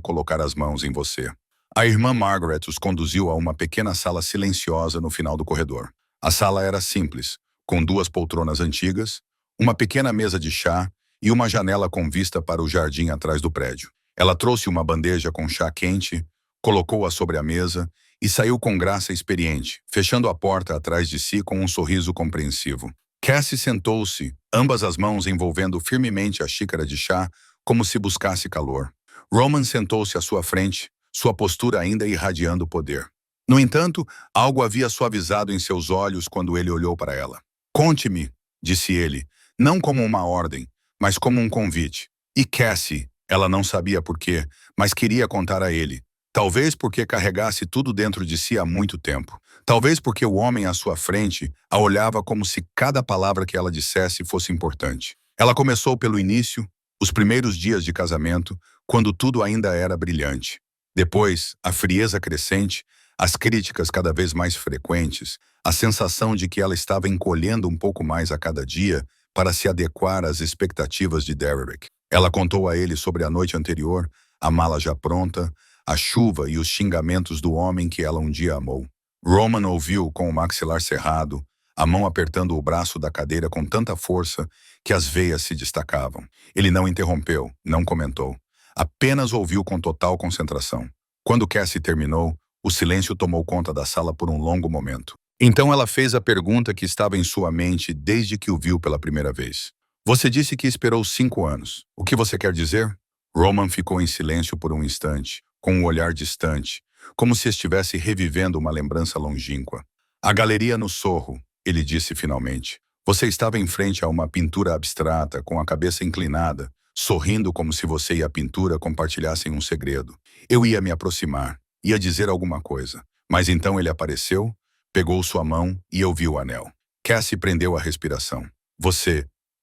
colocar as mãos em você. A irmã Margaret os conduziu a uma pequena sala silenciosa no final do corredor. A sala era simples, com 2 poltronas antigas, uma pequena mesa de chá e uma janela com vista para o jardim atrás do prédio. Ela trouxe uma bandeja com chá quente, colocou-a sobre a mesa e saiu com graça experiente, fechando a porta atrás de si com um sorriso compreensivo. Cassie sentou-se, ambas as mãos envolvendo firmemente a xícara de chá, como se buscasse calor. Roman sentou-se à sua frente, sua postura ainda irradiando poder. No entanto, algo havia suavizado em seus olhos quando ele olhou para ela. Conte-me, disse ele, não como uma ordem, mas como um convite. E Cassie, ela não sabia por quê, mas queria contar a ele. Talvez porque carregasse tudo dentro de si há muito tempo. Talvez porque o homem à sua frente a olhava como se cada palavra que ela dissesse fosse importante. Ela começou pelo início, os primeiros dias de casamento, quando tudo ainda era brilhante. Depois, a frieza crescente, as críticas cada vez mais frequentes, a sensação de que ela estava encolhendo um pouco mais a cada dia para se adequar às expectativas de Derek. Ela contou a ele sobre a noite anterior, a mala já pronta, a chuva e os xingamentos do homem que ela um dia amou. Roman ouviu com o maxilar cerrado, a mão apertando o braço da cadeira com tanta força que as veias se destacavam. Ele não interrompeu, não comentou. Apenas ouviu com total concentração. Quando Cassie terminou, o silêncio tomou conta da sala por um longo momento. Então ela fez a pergunta que estava em sua mente desde que o viu pela primeira vez. Você disse que esperou 5 anos. O que você quer dizer? Roman ficou em silêncio por um instante, com um olhar distante, como se estivesse revivendo uma lembrança longínqua. A galeria no Sorro, ele disse finalmente. Você estava em frente a uma pintura abstrata, com a cabeça inclinada, sorrindo como se você e a pintura compartilhassem um segredo. Eu ia me aproximar, ia dizer alguma coisa, mas então ele apareceu, pegou sua mão e eu vi o anel. Cassie prendeu a respiração.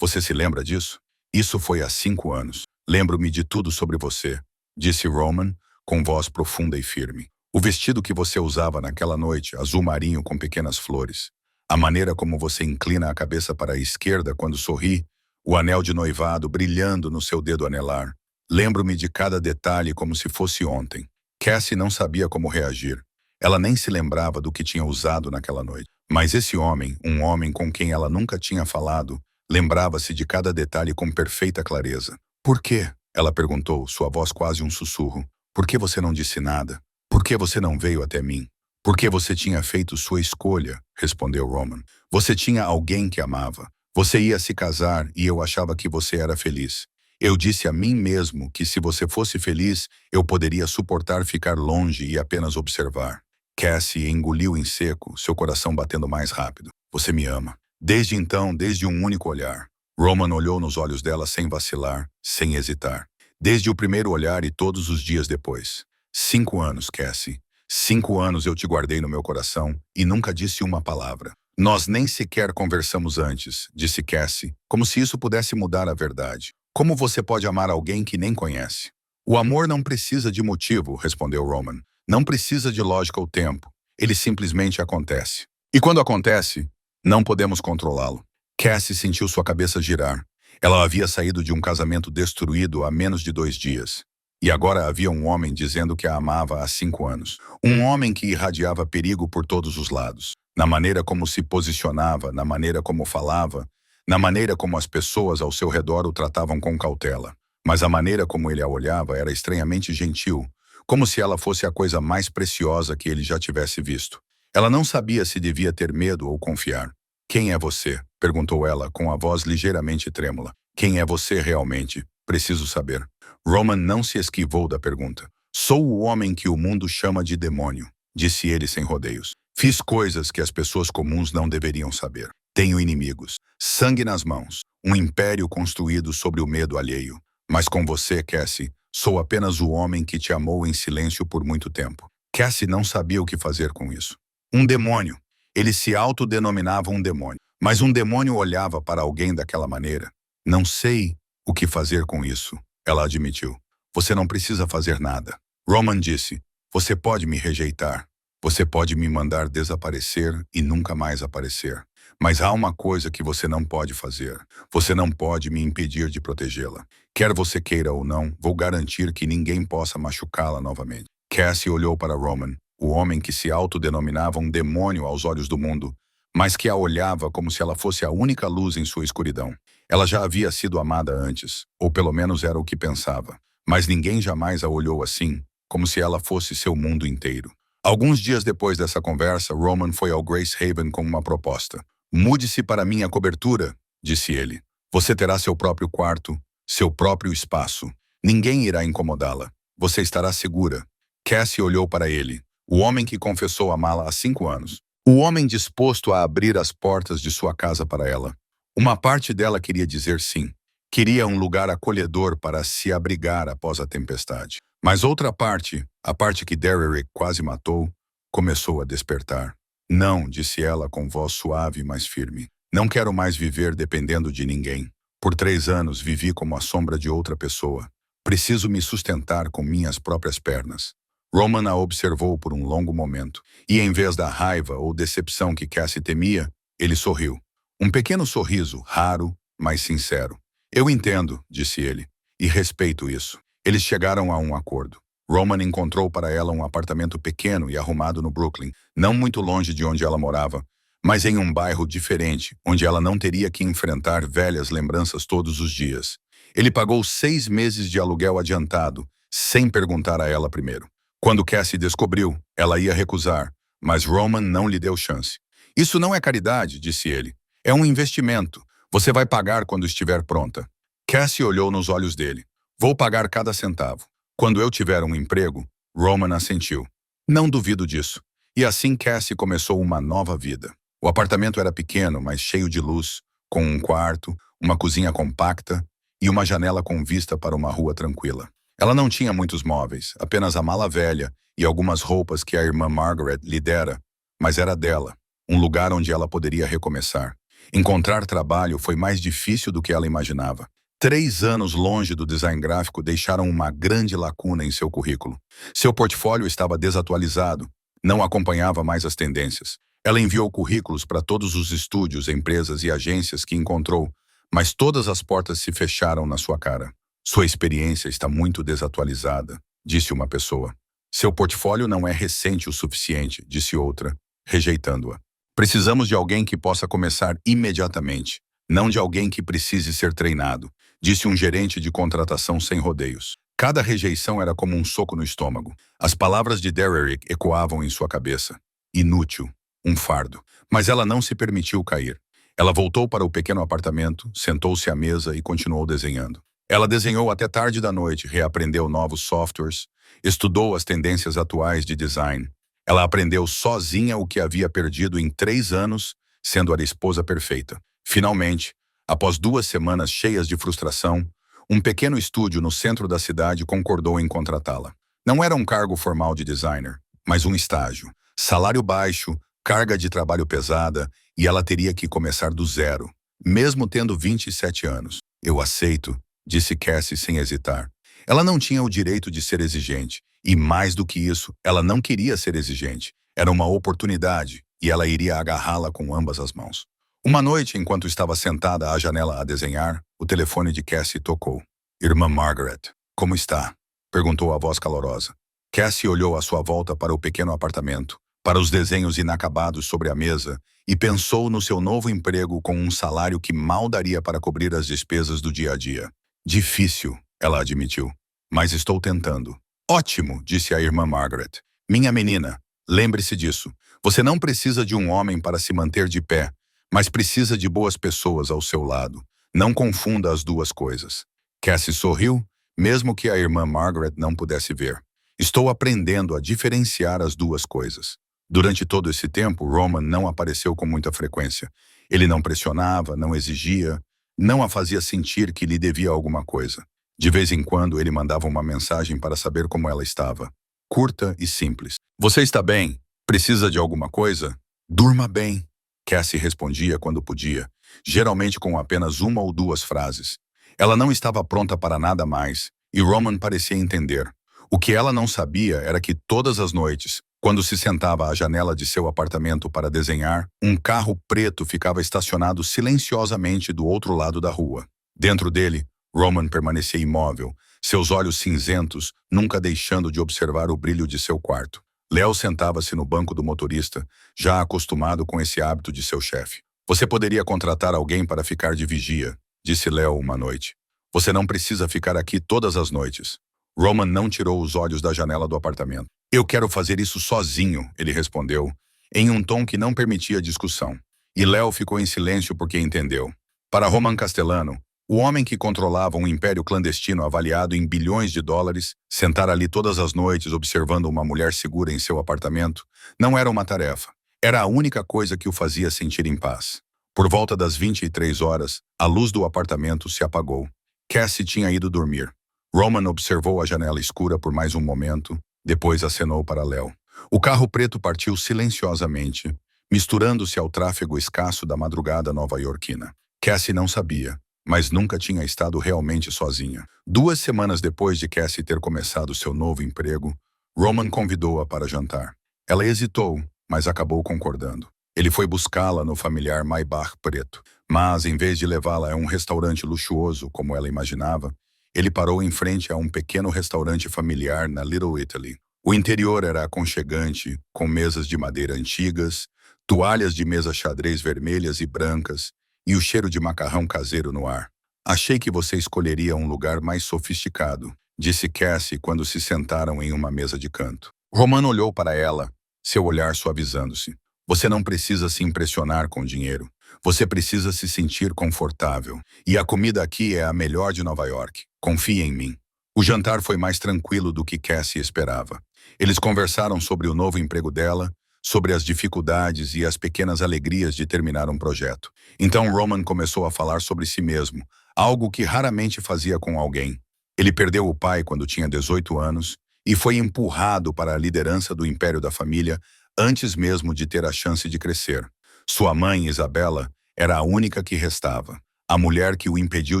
Você se lembra disso? Isso foi há 5 anos. Lembro-me de tudo sobre você, disse Roman, com voz profunda e firme. O vestido que você usava naquela noite, azul marinho com pequenas flores. A maneira como você inclina a cabeça para a esquerda quando sorri, o anel de noivado brilhando no seu dedo anelar. Lembro-me de cada detalhe como se fosse ontem. Cassie não sabia como reagir. Ela nem se lembrava do que tinha usado naquela noite. Mas esse homem, um homem com quem ela nunca tinha falado, lembrava-se de cada detalhe com perfeita clareza. Por quê? Ela perguntou, sua voz quase um sussurro. Por que você não disse nada? Por que você não veio até mim? Porque você tinha feito sua escolha, respondeu Roman. Você tinha alguém que amava. Você ia se casar e eu achava que você era feliz. Eu disse a mim mesmo que se você fosse feliz, eu poderia suportar ficar longe e apenas observar. Cassie engoliu em seco, seu coração batendo mais rápido. Você me ama. Desde então, desde um único olhar. Roman olhou nos olhos dela sem vacilar, sem hesitar. Desde o primeiro olhar e todos os dias depois. 5 anos, Cassie. 5 anos eu te guardei no meu coração e nunca disse uma palavra. Nós nem sequer conversamos antes, disse Cassie, como se isso pudesse mudar a verdade. Como você pode amar alguém que nem conhece? O amor não precisa de motivo, respondeu Roman. Não precisa de lógica ou tempo. Ele simplesmente acontece. E quando acontece, não podemos controlá-lo. Cassie sentiu sua cabeça girar. Ela havia saído de um casamento destruído há menos de 2 dias. E agora havia um homem dizendo que a amava há 5 anos. Um homem que irradiava perigo por todos os lados. Na maneira como se posicionava, na maneira como falava, na maneira como as pessoas ao seu redor o tratavam com cautela. Mas a maneira como ele a olhava era estranhamente gentil, como se ela fosse a coisa mais preciosa que ele já tivesse visto. Ela não sabia se devia ter medo ou confiar. Quem é você? Perguntou ela, com a voz ligeiramente trêmula. Quem é você realmente? Preciso saber. Roman não se esquivou da pergunta. Sou o homem que o mundo chama de demônio, disse ele sem rodeios. Fiz coisas que as pessoas comuns não deveriam saber. Tenho inimigos, sangue nas mãos, um império construído sobre o medo alheio. Mas com você, Cassie, sou apenas o homem que te amou em silêncio por muito tempo. Cassie não sabia o que fazer com isso. Um demônio. Ele se autodenominava um demônio. Mas um demônio olhava para alguém daquela maneira. Não sei o que fazer com isso, ela admitiu. Você não precisa fazer nada. Roman disse, você pode me rejeitar. Você pode me mandar desaparecer e nunca mais aparecer. Mas há uma coisa que você não pode fazer. Você não pode me impedir de protegê-la. Quer você queira ou não, vou garantir que ninguém possa machucá-la novamente. Cassie olhou para Roman, o homem que se autodenominava um demônio aos olhos do mundo, mas que a olhava como se ela fosse a única luz em sua escuridão. Ela já havia sido amada antes, ou pelo menos era o que pensava. Mas ninguém jamais a olhou assim, como se ela fosse seu mundo inteiro. Alguns dias depois dessa conversa, Roman foi ao Grace Haven com uma proposta. Mude-se para minha cobertura, disse ele. Você terá seu próprio quarto, seu próprio espaço. Ninguém irá incomodá-la. Você estará segura. Cassie olhou para ele, o homem que confessou amá-la há 5 anos. O homem disposto a abrir as portas de sua casa para ela. Uma parte dela queria dizer sim. Queria um lugar acolhedor para se abrigar após a tempestade. Mas outra parte, a parte que Derrick quase matou, começou a despertar. Não, disse ela com voz suave, mas firme. Não quero mais viver dependendo de ninguém. Por 3 anos vivi como a sombra de outra pessoa. Preciso me sustentar com minhas próprias pernas. Roman a observou por um longo momento, e em vez da raiva ou decepção que Cassie temia, ele sorriu. Um pequeno sorriso, raro, mas sincero. Eu entendo, disse ele, e respeito isso. Eles chegaram a um acordo. Roman encontrou para ela um apartamento pequeno e arrumado no Brooklyn, não muito longe de onde ela morava, mas em um bairro diferente, onde ela não teria que enfrentar velhas lembranças todos os dias. Ele pagou 6 meses de aluguel adiantado, sem perguntar a ela primeiro. Quando Cassie descobriu, ela ia recusar, mas Roman não lhe deu chance. Isso não é caridade, disse ele. É um investimento. Você vai pagar quando estiver pronta. Cassie olhou nos olhos dele. Vou pagar cada centavo. Quando eu tiver um emprego, Roman assentiu. Não duvido disso. E assim Cassie começou uma nova vida. O apartamento era pequeno, mas cheio de luz, com um quarto, uma cozinha compacta e uma janela com vista para uma rua tranquila. Ela não tinha muitos móveis, apenas a mala velha e algumas roupas que a irmã Margaret lhe dera, mas era dela, um lugar onde ela poderia recomeçar. Encontrar trabalho foi mais difícil do que ela imaginava. 3 anos longe do design gráfico deixaram uma grande lacuna em seu currículo. Seu portfólio estava desatualizado, não acompanhava mais as tendências. Ela enviou currículos para todos os estúdios, empresas e agências que encontrou, mas todas as portas se fecharam na sua cara. Sua experiência está muito desatualizada, disse uma pessoa. Seu portfólio não é recente o suficiente, disse outra, rejeitando-a. Precisamos de alguém que possa começar imediatamente, não de alguém que precise ser treinado, disse um gerente de contratação sem rodeios. Cada rejeição era como um soco no estômago. As palavras de Derrick ecoavam em sua cabeça. Inútil, um fardo. Mas ela não se permitiu cair. Ela voltou para o pequeno apartamento, sentou-se à mesa e continuou desenhando. Ela desenhou até tarde da noite, reaprendeu novos softwares, estudou as tendências atuais de design. Ela aprendeu sozinha o que havia perdido em 3 anos, sendo a esposa perfeita. Finalmente, após 2 semanas cheias de frustração, um pequeno estúdio no centro da cidade concordou em contratá-la. Não era um cargo formal de designer, mas um estágio. Salário baixo, carga de trabalho pesada, e ela teria que começar do zero, mesmo tendo 27 anos. Eu aceito, disse Cassie sem hesitar. Ela não tinha o direito de ser exigente, e mais do que isso, ela não queria ser exigente. Era uma oportunidade, e ela iria agarrá-la com ambas as mãos. Uma noite, enquanto estava sentada à janela a desenhar, o telefone de Cassie tocou. Irmã Margaret, como está? Perguntou a voz calorosa. Cassie olhou à sua volta para o pequeno apartamento, para os desenhos inacabados sobre a mesa, e pensou no seu novo emprego com um salário que mal daria para cobrir as despesas do dia a dia. Difícil, ela admitiu, mas estou tentando. Ótimo, disse a irmã Margaret. Minha menina, lembre-se disso. Você não precisa de um homem para se manter de pé, mas precisa de boas pessoas ao seu lado. Não confunda as duas coisas. Cassie sorriu, mesmo que a irmã Margaret não pudesse ver. Estou aprendendo a diferenciar as duas coisas. Durante todo esse tempo, Roman não apareceu com muita frequência. Ele não pressionava, não exigia, não a fazia sentir que lhe devia alguma coisa. De vez em quando, ele mandava uma mensagem para saber como ela estava. Curta e simples. Você está bem? Precisa de alguma coisa? Durma bem. Cassie respondia quando podia, geralmente com apenas 1 ou 2 frases. Ela não estava pronta para nada mais, e Roman parecia entender. O que ela não sabia era que todas as noites, quando se sentava à janela de seu apartamento para desenhar, um carro preto ficava estacionado silenciosamente do outro lado da rua. Dentro dele, Roman permanecia imóvel, seus olhos cinzentos nunca deixando de observar o brilho de seu quarto. Léo sentava-se no banco do motorista, já acostumado com esse hábito de seu chefe. Você poderia contratar alguém para ficar de vigia, disse Léo uma noite. Você não precisa ficar aqui todas as noites. Roman não tirou os olhos da janela do apartamento. Eu quero fazer isso sozinho, ele respondeu, em um tom que não permitia discussão. E Léo ficou em silêncio porque entendeu. Para Roman Castellano, o homem que controlava um império clandestino avaliado em bilhões de dólares, sentar ali todas as noites observando uma mulher segura em seu apartamento, não era uma tarefa. Era a única coisa que o fazia sentir em paz. Por volta das 23 horas, a luz do apartamento se apagou. Cassie tinha ido dormir. Roman observou a janela escura por mais um momento, depois acenou para Léo. O carro preto partiu silenciosamente, misturando-se ao tráfego escasso da madrugada nova-iorquina. Cassie não sabia, mas nunca tinha estado realmente sozinha. 2 semanas depois de Cassie ter começado seu novo emprego, Roman convidou-a para jantar. Ela hesitou, mas acabou concordando. Ele foi buscá-la no familiar Maybach preto, mas em vez de levá-la a um restaurante luxuoso, como ela imaginava, ele parou em frente a um pequeno restaurante familiar na Little Italy. O interior era aconchegante, com mesas de madeira antigas, toalhas de mesa xadrez vermelhas e brancas, e o cheiro de macarrão caseiro no ar. Achei que você escolheria um lugar mais sofisticado, disse Cassie quando se sentaram em uma mesa de canto. Roman olhou para ela, seu olhar suavizando-se. Você não precisa se impressionar com dinheiro. Você precisa se sentir confortável. E a comida aqui é a melhor de Nova York. Confie em mim. O jantar foi mais tranquilo do que Cassie esperava. Eles conversaram sobre o novo emprego dela, sobre as dificuldades e as pequenas alegrias de terminar um projeto. Então Roman começou a falar sobre si mesmo, algo que raramente fazia com alguém. Ele perdeu o pai quando tinha 18 anos e foi empurrado para a liderança do império da família antes mesmo de ter a chance de crescer. Sua mãe, Isabella, era a única que restava, a mulher que o impediu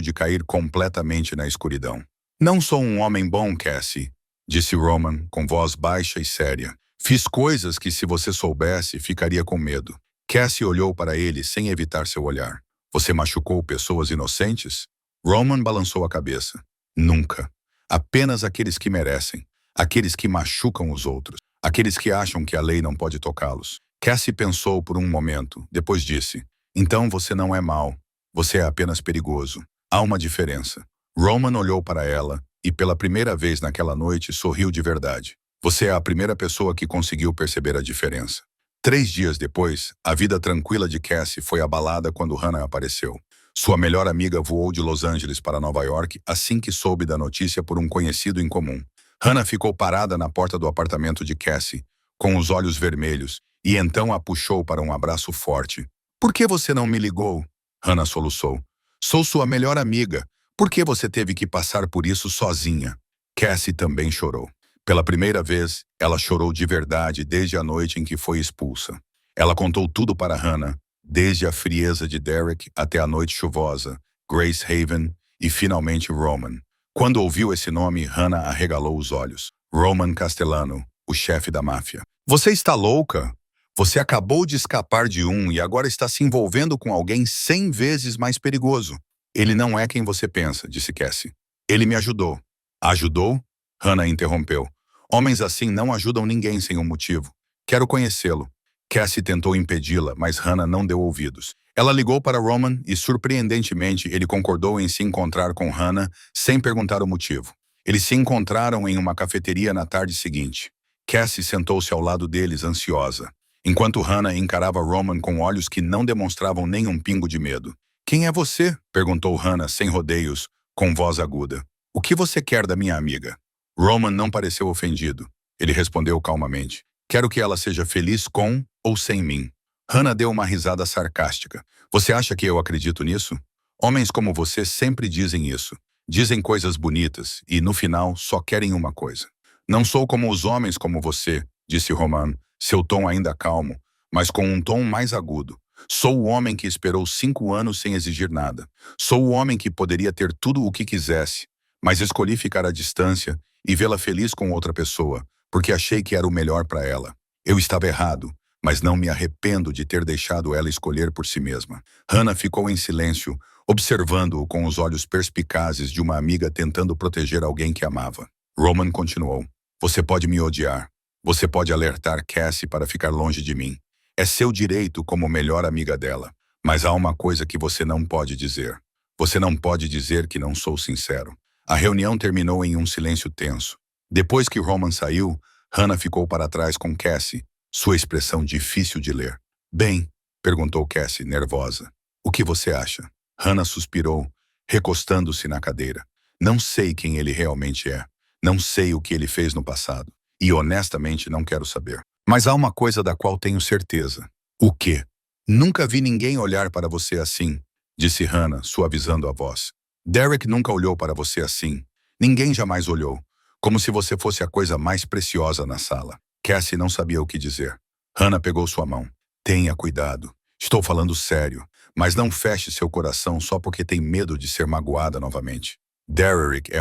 de cair completamente na escuridão. Não sou um homem bom, Cassie, disse Roman com voz baixa e séria. Fiz coisas que, se você soubesse, ficaria com medo. Cassie olhou para ele sem evitar seu olhar. Você machucou pessoas inocentes? Roman balançou a cabeça. Nunca. Apenas aqueles que merecem. Aqueles que machucam os outros. Aqueles que acham que a lei não pode tocá-los. Cassie pensou por um momento, depois disse, então você não é mau. Você é apenas perigoso. Há uma diferença. Roman olhou para ela e, pela primeira vez naquela noite, sorriu de verdade. Você é a primeira pessoa que conseguiu perceber a diferença. 3 dias depois, a vida tranquila de Cassie foi abalada quando Hannah apareceu. Sua melhor amiga voou de Los Angeles para Nova York assim que soube da notícia por um conhecido em comum. Hannah ficou parada na porta do apartamento de Cassie, com os olhos vermelhos, e então a puxou para um abraço forte. Por que você não me ligou? Hannah soluçou. Sou sua melhor amiga. Por que você teve que passar por isso sozinha? Cassie também chorou. Pela primeira vez, ela chorou de verdade desde a noite em que foi expulsa. Ela contou tudo para Hannah, desde a frieza de Derek até a noite chuvosa, Grace Haven e finalmente Roman. Quando ouviu esse nome, Hannah arregalou os olhos. Roman Castellano, o chefe da máfia. Você está louca? Você acabou de escapar de um e agora está se envolvendo com alguém 100 vezes mais perigoso. Ele não é quem você pensa, disse Cassie. Ele me ajudou. Ajudou? Hannah interrompeu. Homens assim não ajudam ninguém sem um motivo. Quero conhecê-lo. Cassie tentou impedi-la, mas Hannah não deu ouvidos. Ela ligou para Roman e, surpreendentemente, ele concordou em se encontrar com Hannah sem perguntar o motivo. Eles se encontraram em uma cafeteria na tarde seguinte. Cassie sentou-se ao lado deles, ansiosa, enquanto Hannah encarava Roman com olhos que não demonstravam nenhum pingo de medo. Quem é você? Perguntou Hannah sem rodeios, com voz aguda. O que você quer da minha amiga? Roman não pareceu ofendido. Ele respondeu calmamente. Quero que ela seja feliz com ou sem mim. Hannah deu uma risada sarcástica. Você acha que eu acredito nisso? Homens como você sempre dizem isso. Dizem coisas bonitas e, no final, só querem uma coisa. Não sou como os homens como você, disse Roman, seu tom ainda calmo, mas com um tom mais agudo. Sou o homem que esperou 5 anos sem exigir nada. Sou o homem que poderia ter tudo o que quisesse, mas escolhi ficar à distância e vê-la feliz com outra pessoa, porque achei que era o melhor para ela. Eu estava errado, mas não me arrependo de ter deixado ela escolher por si mesma. Hannah ficou em silêncio, observando-o com os olhos perspicazes de uma amiga tentando proteger alguém que amava. Roman continuou. Você pode me odiar. Você pode alertar Cassie para ficar longe de mim. É seu direito como melhor amiga dela. Mas há uma coisa que você não pode dizer. Você não pode dizer que não sou sincero. A reunião terminou em um silêncio tenso. Depois que Roman saiu, Hannah ficou para trás com Cassie, sua expressão difícil de ler. Bem, perguntou Cassie, nervosa. O que você acha? Hannah suspirou, recostando-se na cadeira. Não sei quem ele realmente é. Não sei o que ele fez no passado. E honestamente não quero saber. Mas há uma coisa da qual tenho certeza. O quê? Nunca vi ninguém olhar para você assim, disse Hannah, suavizando a voz. Derek nunca olhou para você assim. Ninguém jamais olhou. Como se você fosse a coisa mais preciosa na sala. Cassie não sabia o que dizer. Hannah pegou sua mão. Tenha cuidado. Estou falando sério. Mas não feche seu coração só porque tem medo de ser magoada novamente. Derek é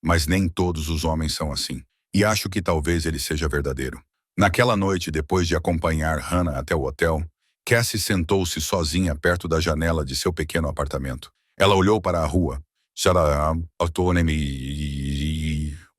mas nem todos os homens são assim. E acho que talvez ele seja verdadeiro. Naquela noite, depois de acompanhar Hannah até o hotel, Cassie sentou-se sozinha perto da janela de seu pequeno apartamento. Ela olhou para a rua,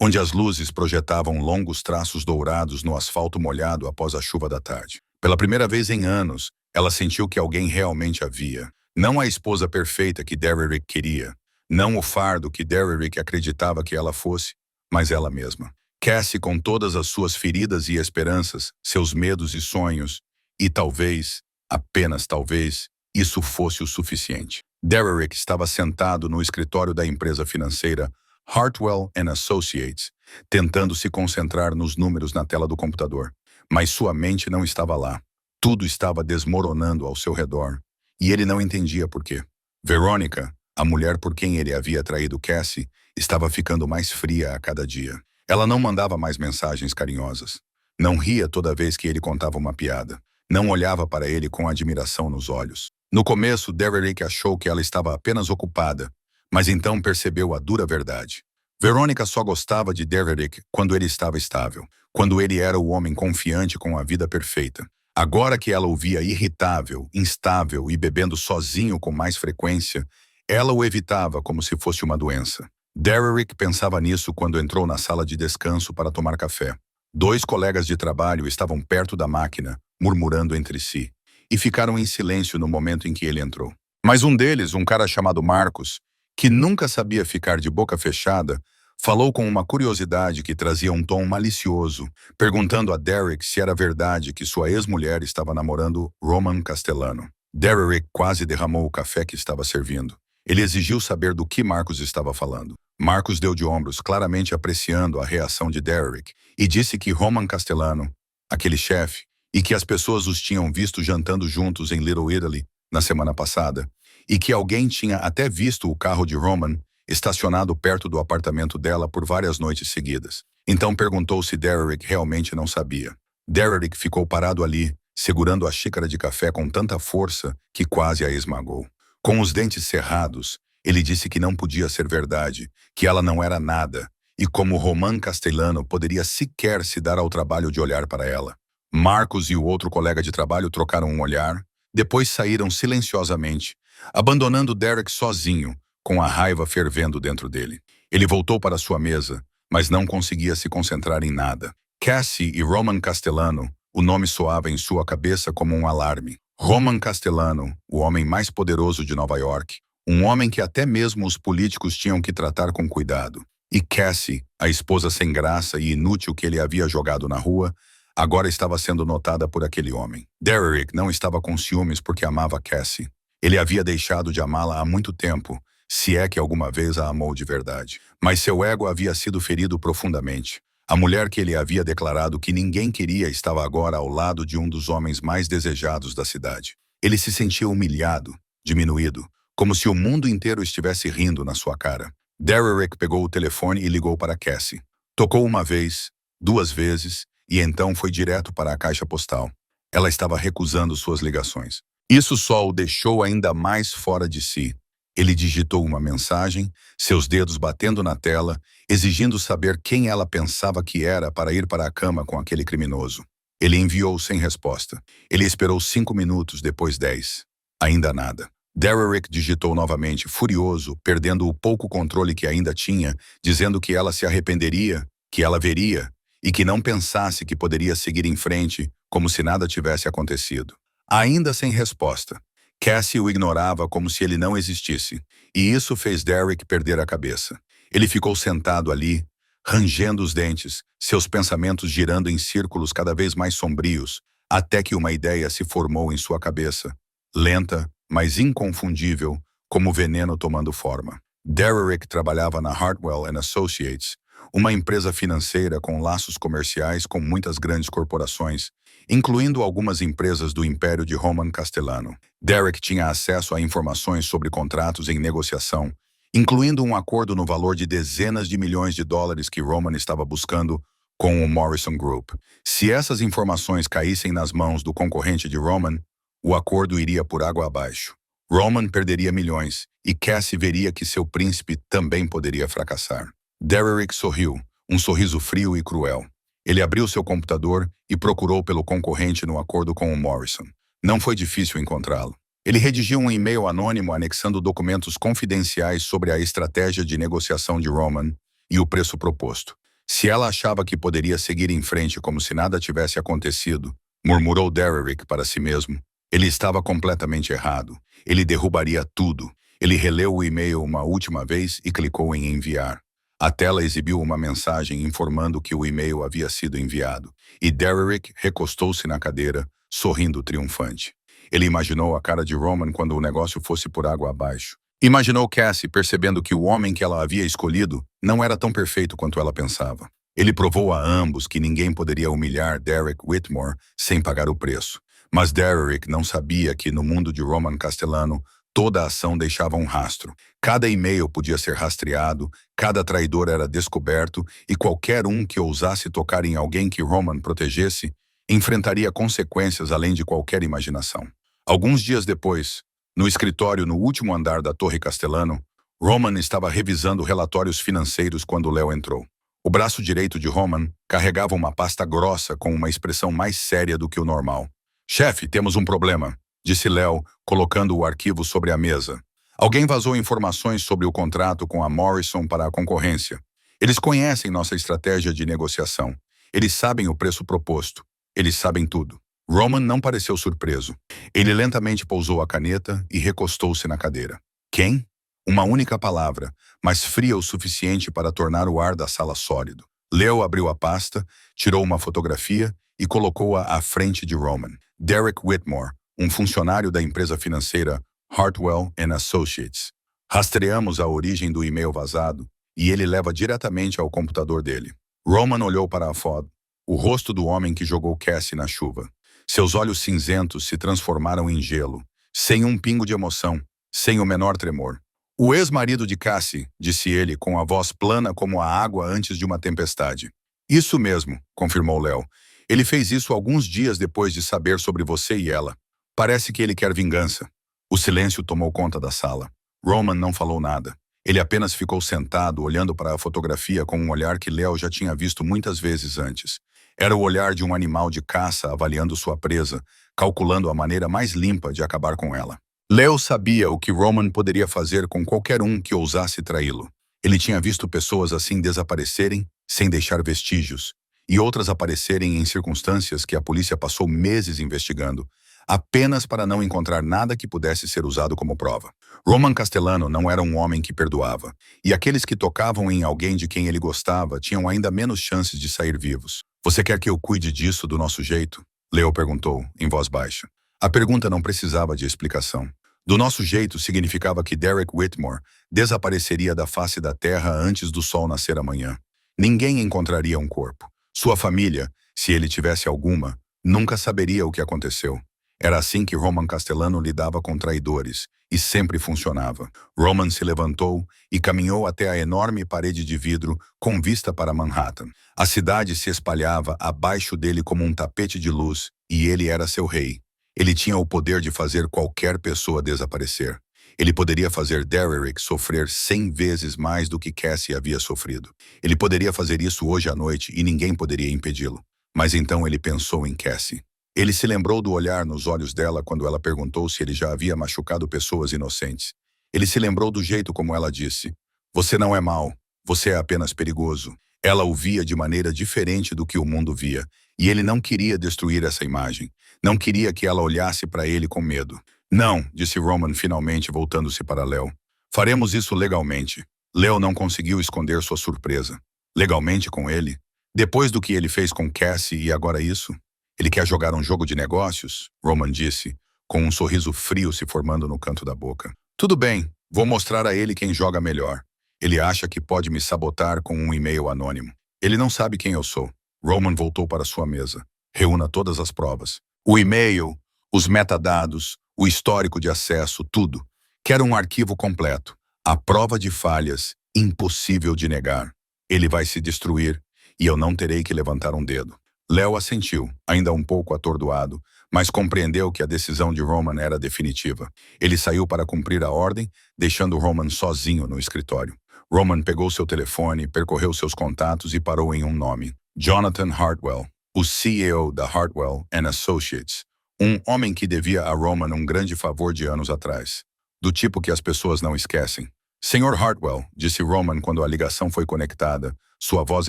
onde as luzes projetavam longos traços dourados no asfalto molhado após a chuva da tarde. Pela primeira vez em anos, ela sentiu que alguém realmente havia. Não a esposa perfeita que Derek queria, não o fardo que Derek acreditava que ela fosse, mas ela mesma. Cassie com todas as suas feridas e esperanças, seus medos e sonhos, e talvez, apenas talvez, isso fosse o suficiente. Derek estava sentado no escritório da empresa financeira Hartwell & Associates, tentando se concentrar nos números na tela do computador. Mas sua mente não estava lá. Tudo estava desmoronando ao seu redor, e ele não entendia por quê. Veronica, a mulher por quem ele havia traído Cassie, estava ficando mais fria a cada dia. Ela não mandava mais mensagens carinhosas. Não ria toda vez que ele contava uma piada. Não olhava para ele com admiração nos olhos. No começo, Derek achou que ela estava apenas ocupada, mas então percebeu a dura verdade. Veronica só gostava de Derek quando ele estava estável, quando ele era o homem confiante com a vida perfeita. Agora que ela o via irritável, instável e bebendo sozinho com mais frequência, ela o evitava como se fosse uma doença. Derek pensava nisso quando entrou na sala de descanso para tomar café. 2 colegas de trabalho estavam perto da máquina, murmurando entre si, e ficaram em silêncio no momento em que ele entrou. Mas um deles, um cara chamado Marcos, que nunca sabia ficar de boca fechada, falou com uma curiosidade que trazia um tom malicioso, perguntando a Derek se era verdade que sua ex-mulher estava namorando Roman Castellano. Derek quase derramou o café que estava servindo. Ele exigiu saber do que Marcos estava falando. Marcos deu de ombros, claramente apreciando a reação de Derek, e disse que Roman Castellano, aquele chefe, e que as pessoas os tinham visto jantando juntos em Little Italy na semana passada, e que alguém tinha até visto o carro de Roman estacionado perto do apartamento dela por várias noites seguidas. Então perguntou se Derek realmente não sabia. Derek ficou parado ali, segurando a xícara de café com tanta força que quase a esmagou. Com os dentes cerrados, ele disse que não podia ser verdade, que ela não era nada, e como Roman Castellano poderia sequer se dar ao trabalho de olhar para ela. Marcos e o outro colega de trabalho trocaram um olhar, depois saíram silenciosamente, abandonando Derek sozinho, com a raiva fervendo dentro dele. Ele voltou para sua mesa, mas não conseguia se concentrar em nada. Cassie e Roman Castellano, o nome soava em sua cabeça como um alarme. Roman Castellano, o homem mais poderoso de Nova York, um homem que até mesmo os políticos tinham que tratar com cuidado. E Cassie, a esposa sem graça e inútil que ele havia jogado na rua, agora estava sendo notada por aquele homem. Derek não estava com ciúmes porque amava Cassie. Ele havia deixado de amá-la há muito tempo, se é que alguma vez a amou de verdade. Mas seu ego havia sido ferido profundamente. A mulher que ele havia declarado que ninguém queria estava agora ao lado de um dos homens mais desejados da cidade. Ele se sentia humilhado, diminuído, como se o mundo inteiro estivesse rindo na sua cara. Derek pegou o telefone e ligou para Cassie. Tocou uma vez, 2 vezes, e então foi direto para a caixa postal. Ela estava recusando suas ligações. Isso só o deixou ainda mais fora de si. Ele digitou uma mensagem, seus dedos batendo na tela, exigindo saber quem ela pensava que era para ir para a cama com aquele criminoso. Ele enviou sem resposta. Ele esperou 5 minutos, depois 10. Ainda nada. Derrick digitou novamente, furioso, perdendo o pouco controle que ainda tinha, dizendo que ela se arrependeria, que ela veria, e que não pensasse que poderia seguir em frente, como se nada tivesse acontecido. Ainda sem resposta. Cassie o ignorava como se ele não existisse, e isso fez Derrick perder a cabeça. Ele ficou sentado ali, rangendo os dentes, seus pensamentos girando em círculos cada vez mais sombrios, até que uma ideia se formou em sua cabeça, lenta, mas inconfundível, como veneno tomando forma. Derrick trabalhava na Hartwell Associates, uma empresa financeira com laços comerciais com muitas grandes corporações, incluindo algumas empresas do Império de Roman Castellano. Derrick tinha acesso a informações sobre contratos em negociação, incluindo um acordo no valor de dezenas de milhões de dólares que Roman estava buscando com o Morrison Group. Se essas informações caíssem nas mãos do concorrente de Roman, o acordo iria por água abaixo. Roman perderia milhões, e Cassie veria que seu príncipe também poderia fracassar. Derrick sorriu, um sorriso frio e cruel. Ele abriu seu computador e procurou pelo concorrente no acordo com o Morrison. Não foi difícil encontrá-lo. Ele redigiu um e-mail anônimo anexando documentos confidenciais sobre a estratégia de negociação de Roman e o preço proposto. Se ela achava que poderia seguir em frente como se nada tivesse acontecido, murmurou Derrick para si mesmo, ele estava completamente errado. Ele derrubaria tudo. Ele releu o e-mail uma última vez e clicou em enviar. A tela exibiu uma mensagem informando que o e-mail havia sido enviado, e Derrick recostou-se na cadeira, sorrindo triunfante. Ele imaginou a cara de Roman quando o negócio fosse por água abaixo. Imaginou Cassie percebendo que o homem que ela havia escolhido não era tão perfeito quanto ela pensava. Ele provou a ambos que ninguém poderia humilhar Derrick Whitmore sem pagar o preço. Mas Derrick não sabia que no mundo de Roman Castellano, toda ação deixava um rastro. Cada e-mail podia ser rastreado, cada traidor era descoberto e qualquer um que ousasse tocar em alguém que Roman protegesse enfrentaria consequências além de qualquer imaginação. Alguns dias depois, no escritório no último andar da Torre Castellano, Roman estava revisando relatórios financeiros quando Leo entrou. O braço direito de Roman carregava uma pasta grossa com uma expressão mais séria do que o normal. «Chefe, temos um problema», disse Leo, colocando o arquivo sobre a mesa. «Alguém vazou informações sobre o contrato com a Morrison para a concorrência. Eles conhecem nossa estratégia de negociação. Eles sabem o preço proposto. Eles sabem tudo». Roman não pareceu surpreso. Ele lentamente pousou a caneta e recostou-se na cadeira. «Quem?» Uma única palavra, mas fria o suficiente para tornar o ar da sala sólido. Leo abriu a pasta, tirou uma fotografia e colocou-a à frente de Roman. Derrick Whitmore, um funcionário da empresa financeira Hartwell Associates. Rastreamos a origem do e-mail vazado e ele leva diretamente ao computador dele. Roman olhou para a foto, o rosto do homem que jogou Cassie na chuva. Seus olhos cinzentos se transformaram em gelo, sem um pingo de emoção, sem o menor tremor. «O ex-marido de Cassie», disse ele com a voz plana como a água antes de uma tempestade. «Isso mesmo», confirmou Leo. «Ele fez isso alguns dias depois de saber sobre você e ela. Parece que ele quer vingança». O silêncio tomou conta da sala. Roman não falou nada. Ele apenas ficou sentado, olhando para a fotografia com um olhar que Leo já tinha visto muitas vezes antes. Era o olhar de um animal de caça avaliando sua presa, calculando a maneira mais limpa de acabar com ela. Leo sabia o que Roman poderia fazer com qualquer um que ousasse traí-lo. Ele tinha visto pessoas assim desaparecerem, sem deixar vestígios, e outras aparecerem em circunstâncias que a polícia passou meses investigando, apenas para não encontrar nada que pudesse ser usado como prova. Roman Castellano não era um homem que perdoava, e aqueles que tocavam em alguém de quem ele gostava tinham ainda menos chances de sair vivos. «Você quer que eu cuide disso do nosso jeito?» Leo perguntou, em voz baixa. A pergunta não precisava de explicação. Do nosso jeito significava que Derrick Whitmore desapareceria da face da terra antes do sol nascer amanhã. Ninguém encontraria um corpo. Sua família, se ele tivesse alguma, nunca saberia o que aconteceu. Era assim que Roman Castellano lidava com traidores, e sempre funcionava. Roman se levantou e caminhou até a enorme parede de vidro com vista para Manhattan. A cidade se espalhava abaixo dele como um tapete de luz, e ele era seu rei. Ele tinha o poder de fazer qualquer pessoa desaparecer. Ele poderia fazer Derrick sofrer 100 vezes mais do que Cassie havia sofrido. Ele poderia fazer isso hoje à noite e ninguém poderia impedi-lo. Mas então ele pensou em Cassie. Ele se lembrou do olhar nos olhos dela quando ela perguntou se ele já havia machucado pessoas inocentes. Ele se lembrou do jeito como ela disse: "Você não é mau, você é apenas perigoso." Ela o via de maneira diferente do que o mundo via, e ele não queria destruir essa imagem. Não queria que ela olhasse para ele com medo. "Não", disse Roman finalmente, voltando-se para Leo. "Faremos isso legalmente." Leo não conseguiu esconder sua surpresa. Legalmente com ele? Depois do que ele fez com Cassie e agora isso? "Ele quer jogar um jogo de negócios?" Roman disse, com um sorriso frio se formando no canto da boca. "Tudo bem, vou mostrar a ele quem joga melhor. Ele acha que pode me sabotar com um e-mail anônimo. Ele não sabe quem eu sou." Roman voltou para sua mesa. "Reúna todas as provas. O e-mail, os metadados, o histórico de acesso, tudo. Quero um arquivo completo. A prova de falhas, impossível de negar. Ele vai se destruir e eu não terei que levantar um dedo." Leo assentiu, ainda um pouco atordoado, mas compreendeu que a decisão de Roman era definitiva. Ele saiu para cumprir a ordem, deixando Roman sozinho no escritório. Roman pegou seu telefone, percorreu seus contatos e parou em um nome: Jonathan Hartwell, o CEO da Hartwell & Associates. Um homem que devia a Roman um grande favor de anos atrás. Do tipo que as pessoas não esquecem. "Senhor Hartwell", disse Roman quando a ligação foi conectada, sua voz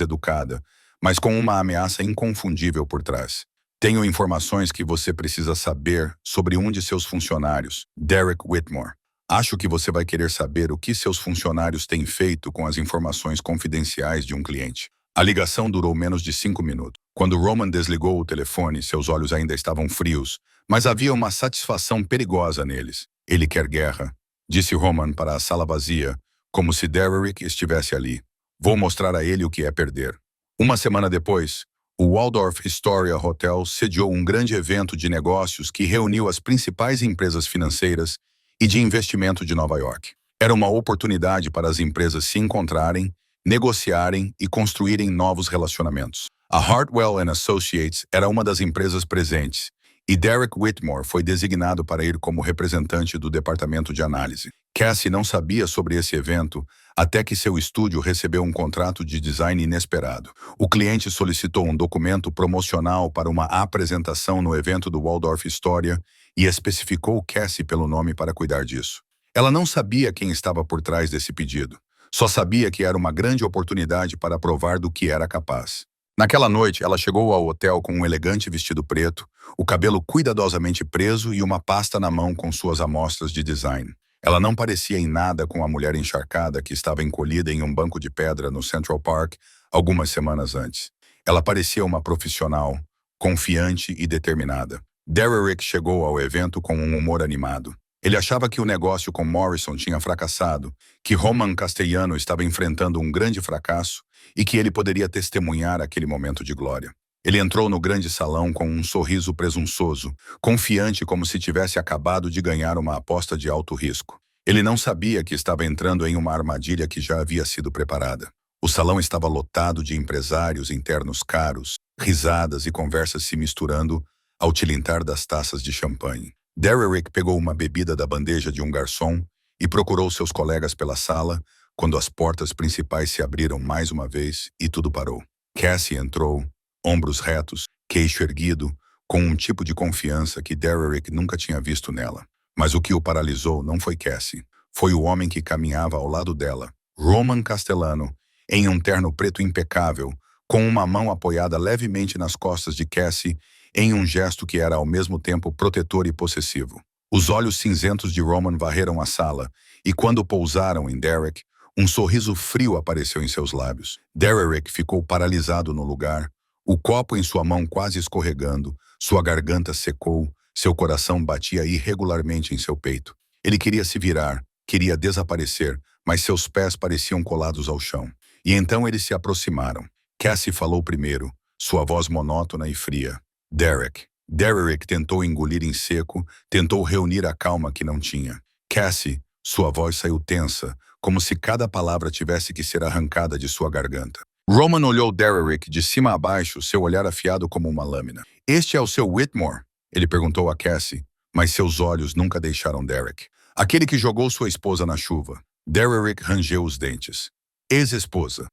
educada, mas com uma ameaça inconfundível por trás. "Tenho informações que você precisa saber sobre um de seus funcionários, Derrick Whitmore. Acho que você vai querer saber o que seus funcionários têm feito com as informações confidenciais de um cliente." A ligação durou menos de 5 minutos. Quando Roman desligou o telefone, seus olhos ainda estavam frios, mas havia uma satisfação perigosa neles. "Ele quer guerra", disse Roman para a sala vazia, como se Derrick estivesse ali. "Vou mostrar a ele o que é perder." Uma semana depois, o Waldorf Astoria Hotel sediou um grande evento de negócios que reuniu as principais empresas financeiras e de investimento de Nova York. Era uma oportunidade para as empresas se encontrarem, negociarem e construírem novos relacionamentos. A Hartwell & Associates era uma das empresas presentes, e Derrick Whitmore foi designado para ir como representante do departamento de análise. Cassie não sabia sobre esse evento até que seu estúdio recebeu um contrato de design inesperado. O cliente solicitou um documento promocional para uma apresentação no evento do Waldorf Astoria e especificou Cassie pelo nome para cuidar disso. Ela não sabia quem estava por trás desse pedido. Só sabia que era uma grande oportunidade para provar do que era capaz. Naquela noite, ela chegou ao hotel com um elegante vestido preto, o cabelo cuidadosamente preso e uma pasta na mão com suas amostras de design. Ela não parecia em nada com a mulher encharcada que estava encolhida em um banco de pedra no Central Park algumas semanas antes. Ela parecia uma profissional, confiante e determinada. Derrick chegou ao evento com um humor animado. Ele achava que o negócio com Morrison tinha fracassado, que Roman Castellano estava enfrentando um grande fracasso e que ele poderia testemunhar aquele momento de glória. Ele entrou no grande salão com um sorriso presunçoso, confiante como se tivesse acabado de ganhar uma aposta de alto risco. Ele não sabia que estava entrando em uma armadilha que já havia sido preparada. O salão estava lotado de empresários internos caros, risadas e conversas se misturando ao tilintar das taças de champanhe. Derrick pegou uma bebida da bandeja de um garçom e procurou seus colegas pela sala quando as portas principais se abriram mais uma vez e tudo parou. Cassie entrou, ombros retos, queixo erguido, com um tipo de confiança que Derrick nunca tinha visto nela. Mas o que o paralisou não foi Cassie. Foi o homem que caminhava ao lado dela, Roman Castellano, em um terno preto impecável, com uma mão apoiada levemente nas costas de Cassie, em um gesto que era ao mesmo tempo protetor e possessivo. Os olhos cinzentos de Roman varreram a sala, e quando pousaram em Derrick, um sorriso frio apareceu em seus lábios. Derrick ficou paralisado no lugar, o copo em sua mão quase escorregando, sua garganta secou, seu coração batia irregularmente em seu peito. Ele queria se virar, queria desaparecer, mas seus pés pareciam colados ao chão. E então eles se aproximaram. Cassie falou primeiro, sua voz monótona e fria. "Derrick." Derrick tentou engolir em seco, tentou reunir a calma que não tinha. "Cassie." Sua voz saiu tensa, como se cada palavra tivesse que ser arrancada de sua garganta. Roman olhou Derrick de cima a baixo, seu olhar afiado como uma lâmina. "Este é o seu Whitmore?" Ele perguntou a Cassie, mas seus olhos nunca deixaram Derrick. Aquele que jogou sua esposa na chuva. Derrick rangeu os dentes. Ex-esposa.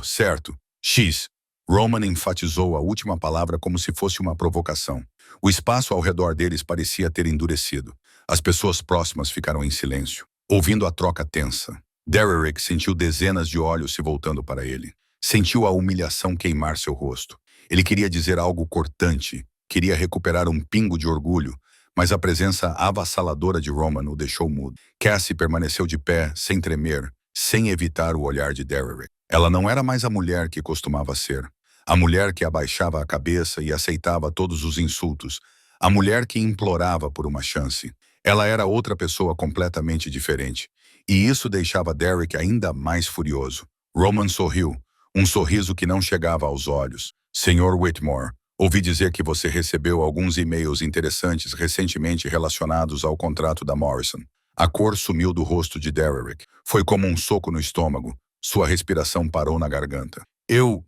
Certo. X. Roman enfatizou a última palavra como se fosse uma provocação. O espaço ao redor deles parecia ter endurecido. As pessoas próximas ficaram em silêncio, ouvindo a troca tensa. Derrick sentiu dezenas de olhos se voltando para ele. Sentiu a humilhação queimar seu rosto. Ele queria dizer algo cortante, queria recuperar um pingo de orgulho, mas a presença avassaladora de Roman o deixou mudo. Cassie permaneceu de pé, sem tremer, sem evitar o olhar de Derrick. Ela não era mais a mulher que costumava ser. A mulher que abaixava a cabeça e aceitava todos os insultos. A mulher que implorava por uma chance. Ela era outra pessoa completamente diferente. E isso deixava Derrick ainda mais furioso. Roman sorriu, um sorriso que não chegava aos olhos. Sr. Whitmore, ouvi dizer que você recebeu alguns e-mails interessantes recentemente relacionados ao contrato da Morrison. A cor sumiu do rosto de Derrick. Foi como um soco no estômago. Sua respiração parou na garganta. Eu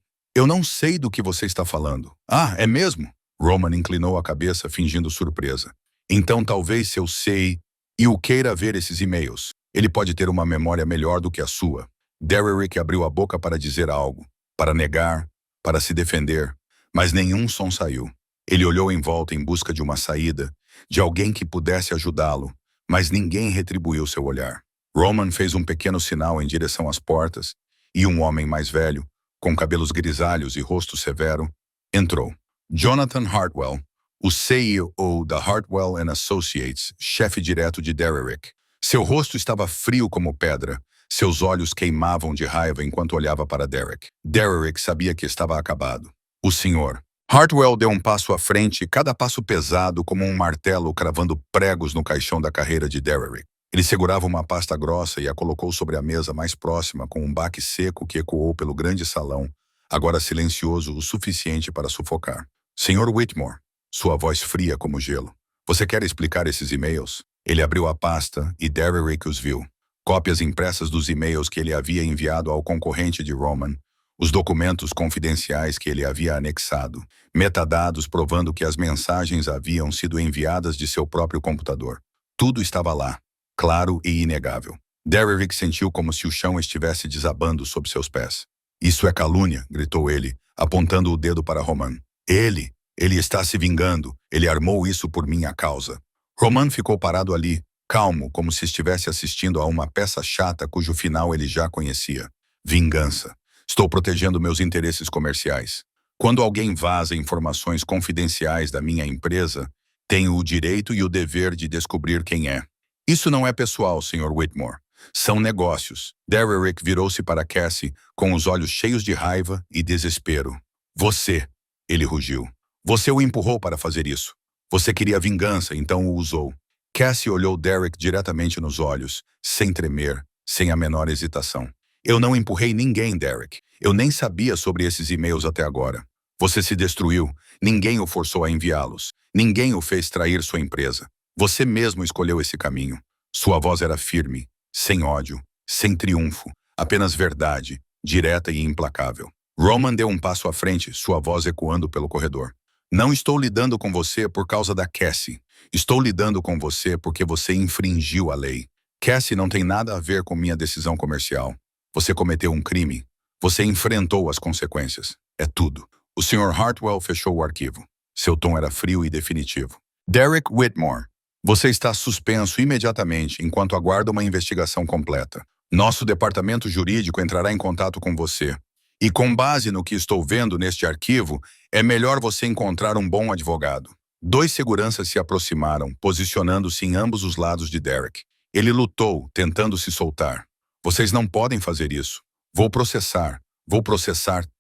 não sei do que você está falando. Ah, é mesmo? Roman inclinou a cabeça, fingindo surpresa. Então talvez se eu sei e o queira ver esses e-mails, ele pode ter uma memória melhor do que a sua. Derrick abriu a boca para dizer algo, para negar, para se defender, mas nenhum som saiu. Ele olhou em volta em busca de uma saída, de alguém que pudesse ajudá-lo, mas ninguém retribuiu seu olhar. Roman fez um pequeno sinal em direção às portas, e um homem mais velho, com cabelos grisalhos e rosto severo, entrou. Jonathan Hartwell, o CEO da Hartwell Associates, chefe direto de Derrick. Seu rosto estava frio como pedra. Seus olhos queimavam de raiva enquanto olhava para Derrick. Derrick sabia que estava acabado. O senhor. Hartwell deu um passo à frente, cada passo pesado como um martelo cravando pregos no caixão da carreira de Derrick. Ele segurava uma pasta grossa e a colocou sobre a mesa mais próxima com um baque seco que ecoou pelo grande salão, agora silencioso o suficiente para sufocar. Sr. Whitmore, sua voz fria como gelo. Você quer explicar esses e-mails? Ele abriu a pasta e Derrick os viu. Cópias impressas dos e-mails que ele havia enviado ao concorrente de Roman, os documentos confidenciais que ele havia anexado, metadados provando que as mensagens haviam sido enviadas de seu próprio computador. Tudo estava lá, claro e inegável. Derrick sentiu como se o chão estivesse desabando sob seus pés. Isso é calúnia, gritou ele, apontando o dedo para Roman. Ele está se vingando. Ele armou isso por minha causa. Roman ficou parado ali, calmo, como se estivesse assistindo a uma peça chata cujo final ele já conhecia. Vingança. Estou protegendo meus interesses comerciais. Quando alguém vaza informações confidenciais da minha empresa, tenho o direito e o dever de descobrir quem é. Isso não é pessoal, Sr. Whitmore. São negócios. Derrick virou-se para Cassie com os olhos cheios de raiva e desespero. Você, ele rugiu. Você o empurrou para fazer isso. Você queria vingança, então o usou. Cassie olhou Derrick diretamente nos olhos, sem tremer, sem a menor hesitação. Eu não empurrei ninguém, Derrick. Eu nem sabia sobre esses e-mails até agora. Você se destruiu. Ninguém o forçou a enviá-los. Ninguém o fez trair sua empresa. Você mesmo escolheu esse caminho. Sua voz era firme, sem ódio, sem triunfo, apenas verdade, direta e implacável. Roman deu um passo à frente, sua voz ecoando pelo corredor. Não estou lidando com você por causa da Cassie. Estou lidando com você porque você infringiu a lei. Cassie não tem nada a ver com minha decisão comercial. Você cometeu um crime. Você enfrentou as consequências. É tudo. O Sr. Hartwell fechou o arquivo. Seu tom era frio e definitivo. Derrick Whitmore, você está suspenso imediatamente enquanto aguarda uma investigação completa. Nosso departamento jurídico entrará em contato com você. E com base no que estou vendo neste arquivo, é melhor você encontrar um bom advogado. 2 seguranças se aproximaram, posicionando-se em ambos os lados de Derrick. Ele lutou, tentando se soltar. Vocês não podem fazer isso. Vou processar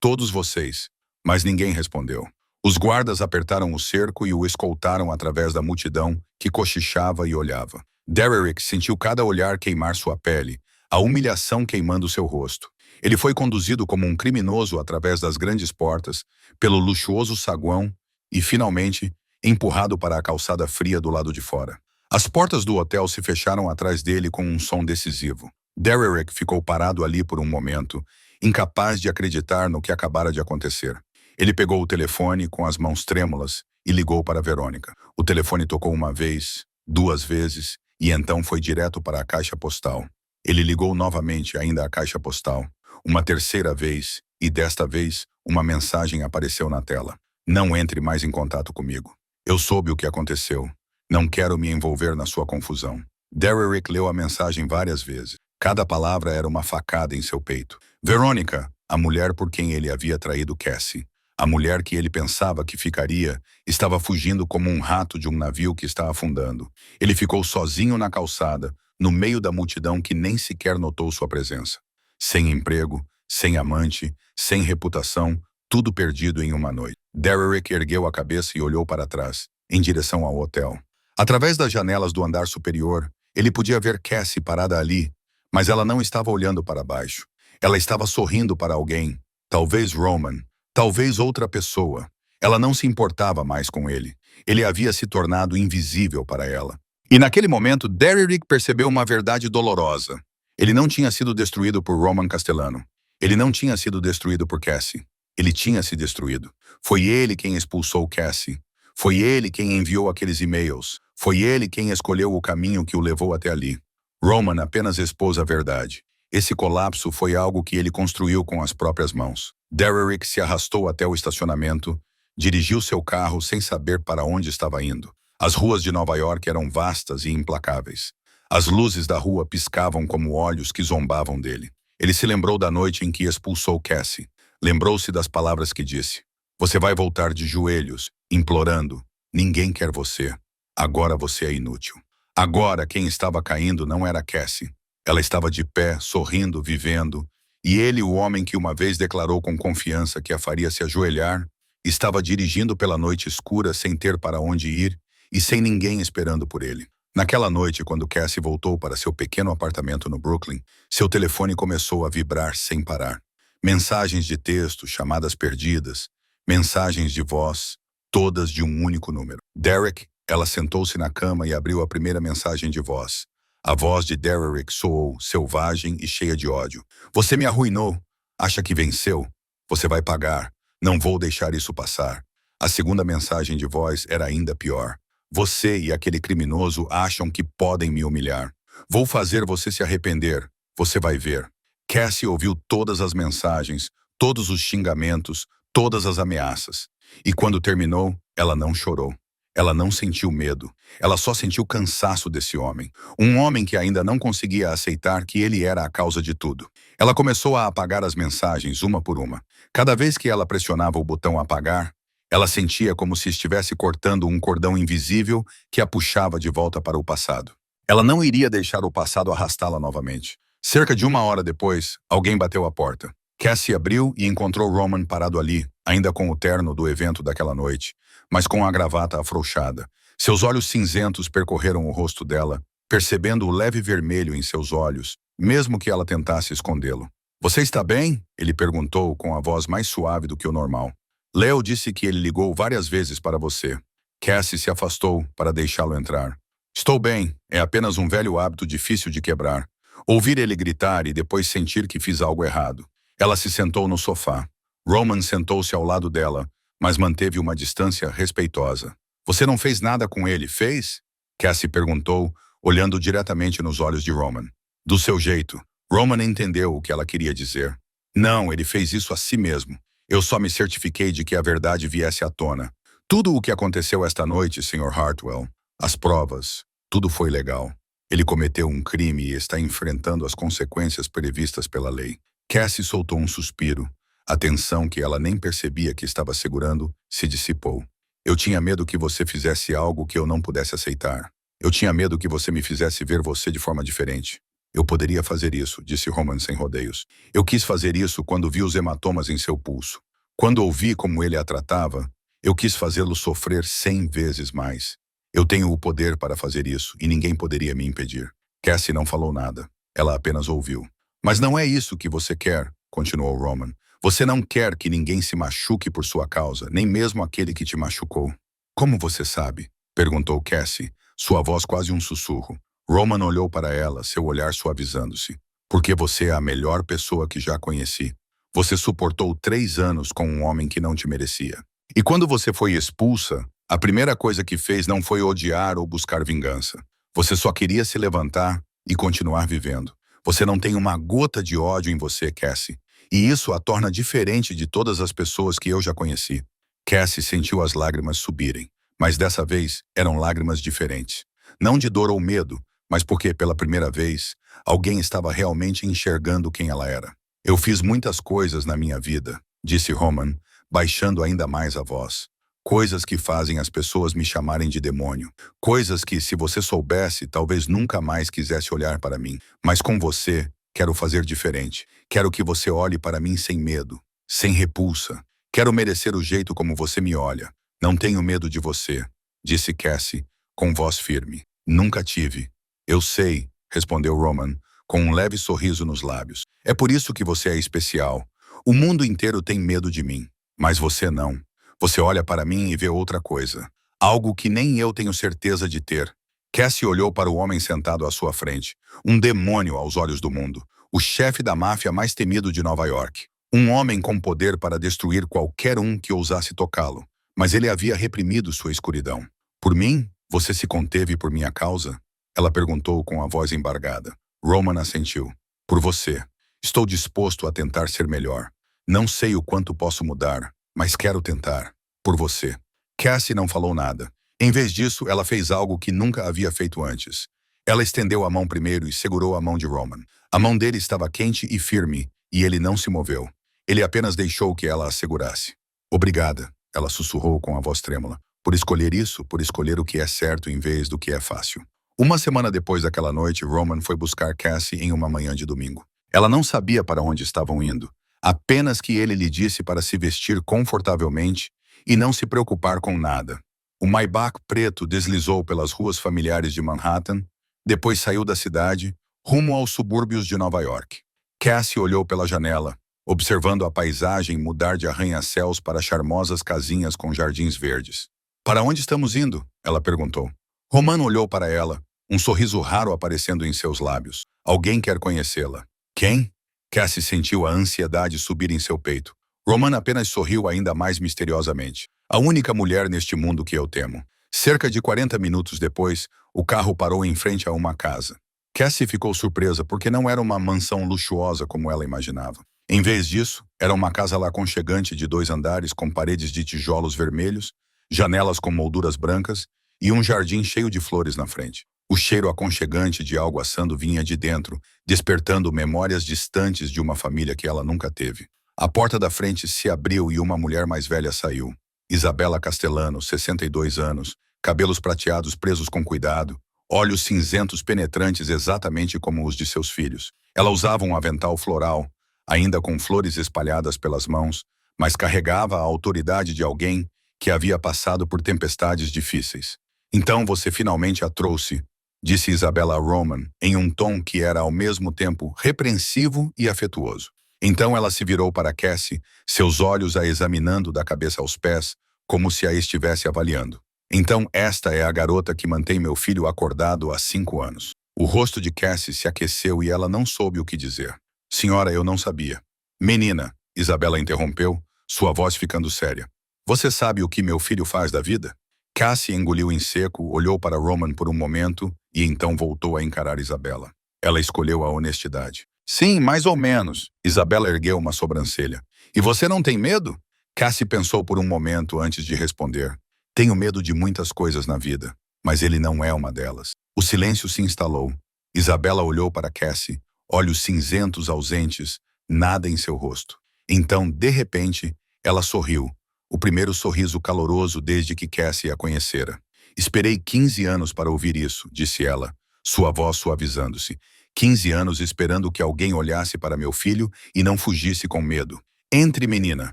todos vocês. Mas ninguém respondeu. Os guardas apertaram o cerco e o escoltaram através da multidão que cochichava e olhava. Derrick sentiu cada olhar queimar sua pele, a humilhação queimando seu rosto. Ele foi conduzido como um criminoso através das grandes portas, pelo luxuoso saguão e, finalmente, empurrado para a calçada fria do lado de fora. As portas do hotel se fecharam atrás dele com um som decisivo. Derrick ficou parado ali por um momento, incapaz de acreditar no que acabara de acontecer. Ele pegou o telefone com as mãos trêmulas e ligou para Verônica. O telefone tocou uma vez, 2 vezes, e então foi direto para a caixa postal. Ele ligou novamente ainda à caixa postal, uma terceira vez, e desta vez, uma mensagem apareceu na tela. Não entre mais em contato comigo. Eu soube o que aconteceu. Não quero me envolver na sua confusão. Derrick leu a mensagem várias vezes. Cada palavra era uma facada em seu peito. Veronica, a mulher por quem ele havia traído Cassie, a mulher que ele pensava que ficaria, estava fugindo como um rato de um navio que está afundando. Ele ficou sozinho na calçada, no meio da multidão que nem sequer notou sua presença. Sem emprego, sem amante, sem reputação, tudo perdido em uma noite. Derrick ergueu a cabeça e olhou para trás, em direção ao hotel. Através das janelas do andar superior, ele podia ver Cassie parada ali, mas ela não estava olhando para baixo. Ela estava sorrindo para alguém, talvez Roman, talvez outra pessoa. Ela não se importava mais com ele. Ele havia se tornado invisível para ela. E naquele momento, Derrick percebeu uma verdade dolorosa. Ele não tinha sido destruído por Roman Castellano. Ele não tinha sido destruído por Cassie. Ele tinha se destruído. Foi ele quem expulsou Cassie. Foi ele quem enviou aqueles e-mails. Foi ele quem escolheu o caminho que o levou até ali. Roman apenas expôs a verdade. Esse colapso foi algo que ele construiu com as próprias mãos. Derrick se arrastou até o estacionamento, dirigiu seu carro sem saber para onde estava indo. As ruas de Nova York eram vastas e implacáveis. As luzes da rua piscavam como olhos que zombavam dele. Ele se lembrou da noite em que expulsou Cassie. Lembrou-se das palavras que disse. Você vai voltar de joelhos, implorando. Ninguém quer você. Agora você é inútil. Agora quem estava caindo não era Cassie. Ela estava de pé, sorrindo, vivendo. E ele, o homem que uma vez declarou com confiança que a faria se ajoelhar, estava dirigindo pela noite escura sem ter para onde ir e sem ninguém esperando por ele. Naquela noite, quando Cassie voltou para seu pequeno apartamento no Brooklyn, seu telefone começou a vibrar sem parar. Mensagens de texto, chamadas perdidas, mensagens de voz, todas de um único número. Derrick, ela sentou-se na cama e abriu a primeira mensagem de voz. A voz de Derrick soou, selvagem e cheia de ódio. Você me arruinou. Acha que venceu? Você vai pagar. Não vou deixar isso passar. A segunda mensagem de voz era ainda pior. Você e aquele criminoso acham que podem me humilhar. Vou fazer você se arrepender. Você vai ver. Cassie ouviu todas as mensagens, todos os xingamentos, todas as ameaças. E quando terminou, ela não chorou. Ela não sentiu medo. Ela só sentiu cansaço desse homem. Um homem que ainda não conseguia aceitar que ele era a causa de tudo. Ela começou a apagar as mensagens uma por uma. Cada vez que ela pressionava o botão apagar, ela sentia como se estivesse cortando um cordão invisível que a puxava de volta para o passado. Ela não iria deixar o passado arrastá-la novamente. Cerca de 1 hora depois, alguém bateu à porta. Cassie abriu e encontrou Roman parado ali, ainda com o terno do evento daquela noite, mas com a gravata afrouxada. Seus olhos cinzentos percorreram o rosto dela, percebendo o leve vermelho em seus olhos, mesmo que ela tentasse escondê-lo. Você está bem? Ele perguntou com a voz mais suave do que o normal. Leo disse que ele ligou várias vezes para você. Cassie se afastou para deixá-lo entrar. Estou bem, é apenas um velho hábito difícil de quebrar. Ouvir ele gritar e depois sentir que fiz algo errado. Ela se sentou no sofá. Roman sentou-se ao lado dela, mas manteve uma distância respeitosa. Você não fez nada com ele, fez? Cassie perguntou, olhando diretamente nos olhos de Roman. Do seu jeito. Roman entendeu o que ela queria dizer. Não, ele fez isso a si mesmo. Eu só me certifiquei de que a verdade viesse à tona. Tudo o que aconteceu esta noite, Sr. Hartwell, as provas, tudo foi legal. Ele cometeu um crime e está enfrentando as consequências previstas pela lei. Cassie soltou um suspiro. A tensão que ela nem percebia que estava segurando se dissipou. Eu tinha medo que você fizesse algo que eu não pudesse aceitar. Eu tinha medo que você me fizesse ver você de forma diferente. Eu poderia fazer isso, disse Roman sem rodeios. Eu quis fazer isso quando vi os hematomas em seu pulso. Quando ouvi como ele a tratava, eu quis fazê-lo sofrer 100 vezes mais. Eu tenho o poder para fazer isso e ninguém poderia me impedir. Cassie não falou nada. Ela apenas ouviu. Mas não é isso que você quer, continuou Roman. Você não quer que ninguém se machuque por sua causa, nem mesmo aquele que te machucou. Como você sabe? Perguntou Cassie, sua voz quase um sussurro. Roman olhou para ela, seu olhar suavizando-se. Porque você é a melhor pessoa que já conheci. Você suportou 3 anos com um homem que não te merecia. E quando você foi expulsa, a primeira coisa que fez não foi odiar ou buscar vingança. Você só queria se levantar e continuar vivendo. Você não tem uma gota de ódio em você, Cassie. E isso a torna diferente de todas as pessoas que eu já conheci. Cassie sentiu as lágrimas subirem, mas dessa vez eram lágrimas diferentes. Não de dor ou medo, mas porque, pela primeira vez, alguém estava realmente enxergando quem ela era. Eu fiz muitas coisas na minha vida, disse Roman, baixando ainda mais a voz. Coisas que fazem as pessoas me chamarem de demônio. Coisas que, se você soubesse, talvez nunca mais quisesse olhar para mim. Mas com você, quero fazer diferente. Quero que você olhe para mim sem medo, sem repulsa. Quero merecer o jeito como você me olha. Não tenho medo de você, disse Cassie, com voz firme. Nunca tive. Eu sei, respondeu Roman, com um leve sorriso nos lábios. É por isso que você é especial. O mundo inteiro tem medo de mim, mas você não. Você olha para mim e vê outra coisa. Algo que nem eu tenho certeza de ter. Cassie olhou para o homem sentado à sua frente. Um demônio aos olhos do mundo. O chefe da máfia mais temido de Nova York. Um homem com poder para destruir qualquer um que ousasse tocá-lo. Mas ele havia reprimido sua escuridão. Por mim? Você se conteve por minha causa? Ela perguntou com a voz embargada. Roman assentiu. Por você. Estou disposto a tentar ser melhor. Não sei o quanto posso mudar, mas quero tentar. Por você. Cassie não falou nada. Em vez disso, ela fez algo que nunca havia feito antes. Ela estendeu a mão primeiro e segurou a mão de Roman. A mão dele estava quente e firme, e ele não se moveu. Ele apenas deixou que ela a segurasse. Obrigada, ela sussurrou com a voz trêmula. Por escolher isso, por escolher o que é certo em vez do que é fácil. Uma semana depois daquela noite, Roman foi buscar Cassie em uma manhã de domingo. Ela não sabia para onde estavam indo. Apenas que ele lhe disse para se vestir confortavelmente e não se preocupar com nada. O Maybach preto deslizou pelas ruas familiares de Manhattan, depois saiu da cidade, rumo aos subúrbios de Nova York. Cassie olhou pela janela, observando a paisagem mudar de arranha-céus para charmosas casinhas com jardins verdes. Para onde estamos indo? Ela perguntou. Roman olhou para ela, um sorriso raro aparecendo em seus lábios. Alguém quer conhecê-la. Quem? Cassie sentiu a ansiedade subir em seu peito. Roman apenas sorriu ainda mais misteriosamente. A única mulher neste mundo que eu temo. Cerca de 40 minutos depois, o carro parou em frente a uma casa. Cassie ficou surpresa porque não era uma mansão luxuosa como ela imaginava. Em vez disso, era uma casa aconchegante de 2 andares com paredes de tijolos vermelhos, janelas com molduras brancas e um jardim cheio de flores na frente. O cheiro aconchegante de algo assando vinha de dentro, despertando memórias distantes de uma família que ela nunca teve. A porta da frente se abriu e uma mulher mais velha saiu. Isabela Castellano, 62 anos, cabelos prateados presos com cuidado, olhos cinzentos penetrantes exatamente como os de seus filhos. Ela usava um avental floral, ainda com flores espalhadas pelas mãos, mas carregava a autoridade de alguém que havia passado por tempestades difíceis. Então você finalmente a trouxe, disse Isabela a Roman, em um tom que era ao mesmo tempo repreensivo e afetuoso. Então ela se virou para Cassie, seus olhos a examinando da cabeça aos pés, como se a estivesse avaliando. Então esta é a garota que mantém meu filho acordado há 5 anos. O rosto de Cassie se aqueceu e ela não soube o que dizer. Senhora, eu não sabia. Menina, Isabela interrompeu, sua voz ficando séria. Você sabe o que meu filho faz da vida? Cassie engoliu em seco, olhou para Roman por um momento e então voltou a encarar Isabela. Ela escolheu a honestidade. Sim, mais ou menos. Isabela ergueu uma sobrancelha. E você não tem medo? Cassie pensou por um momento antes de responder. Tenho medo de muitas coisas na vida, mas ele não é uma delas. O silêncio se instalou. Isabela olhou para Cassie, olhos cinzentos ausentes, nada em seu rosto. Então, de repente, ela sorriu. O primeiro sorriso caloroso desde que Cassie a conhecera. Esperei 15 anos para ouvir isso, disse ela, sua voz suavizando-se. 15 anos esperando que alguém olhasse para meu filho e não fugisse com medo. Entre, menina.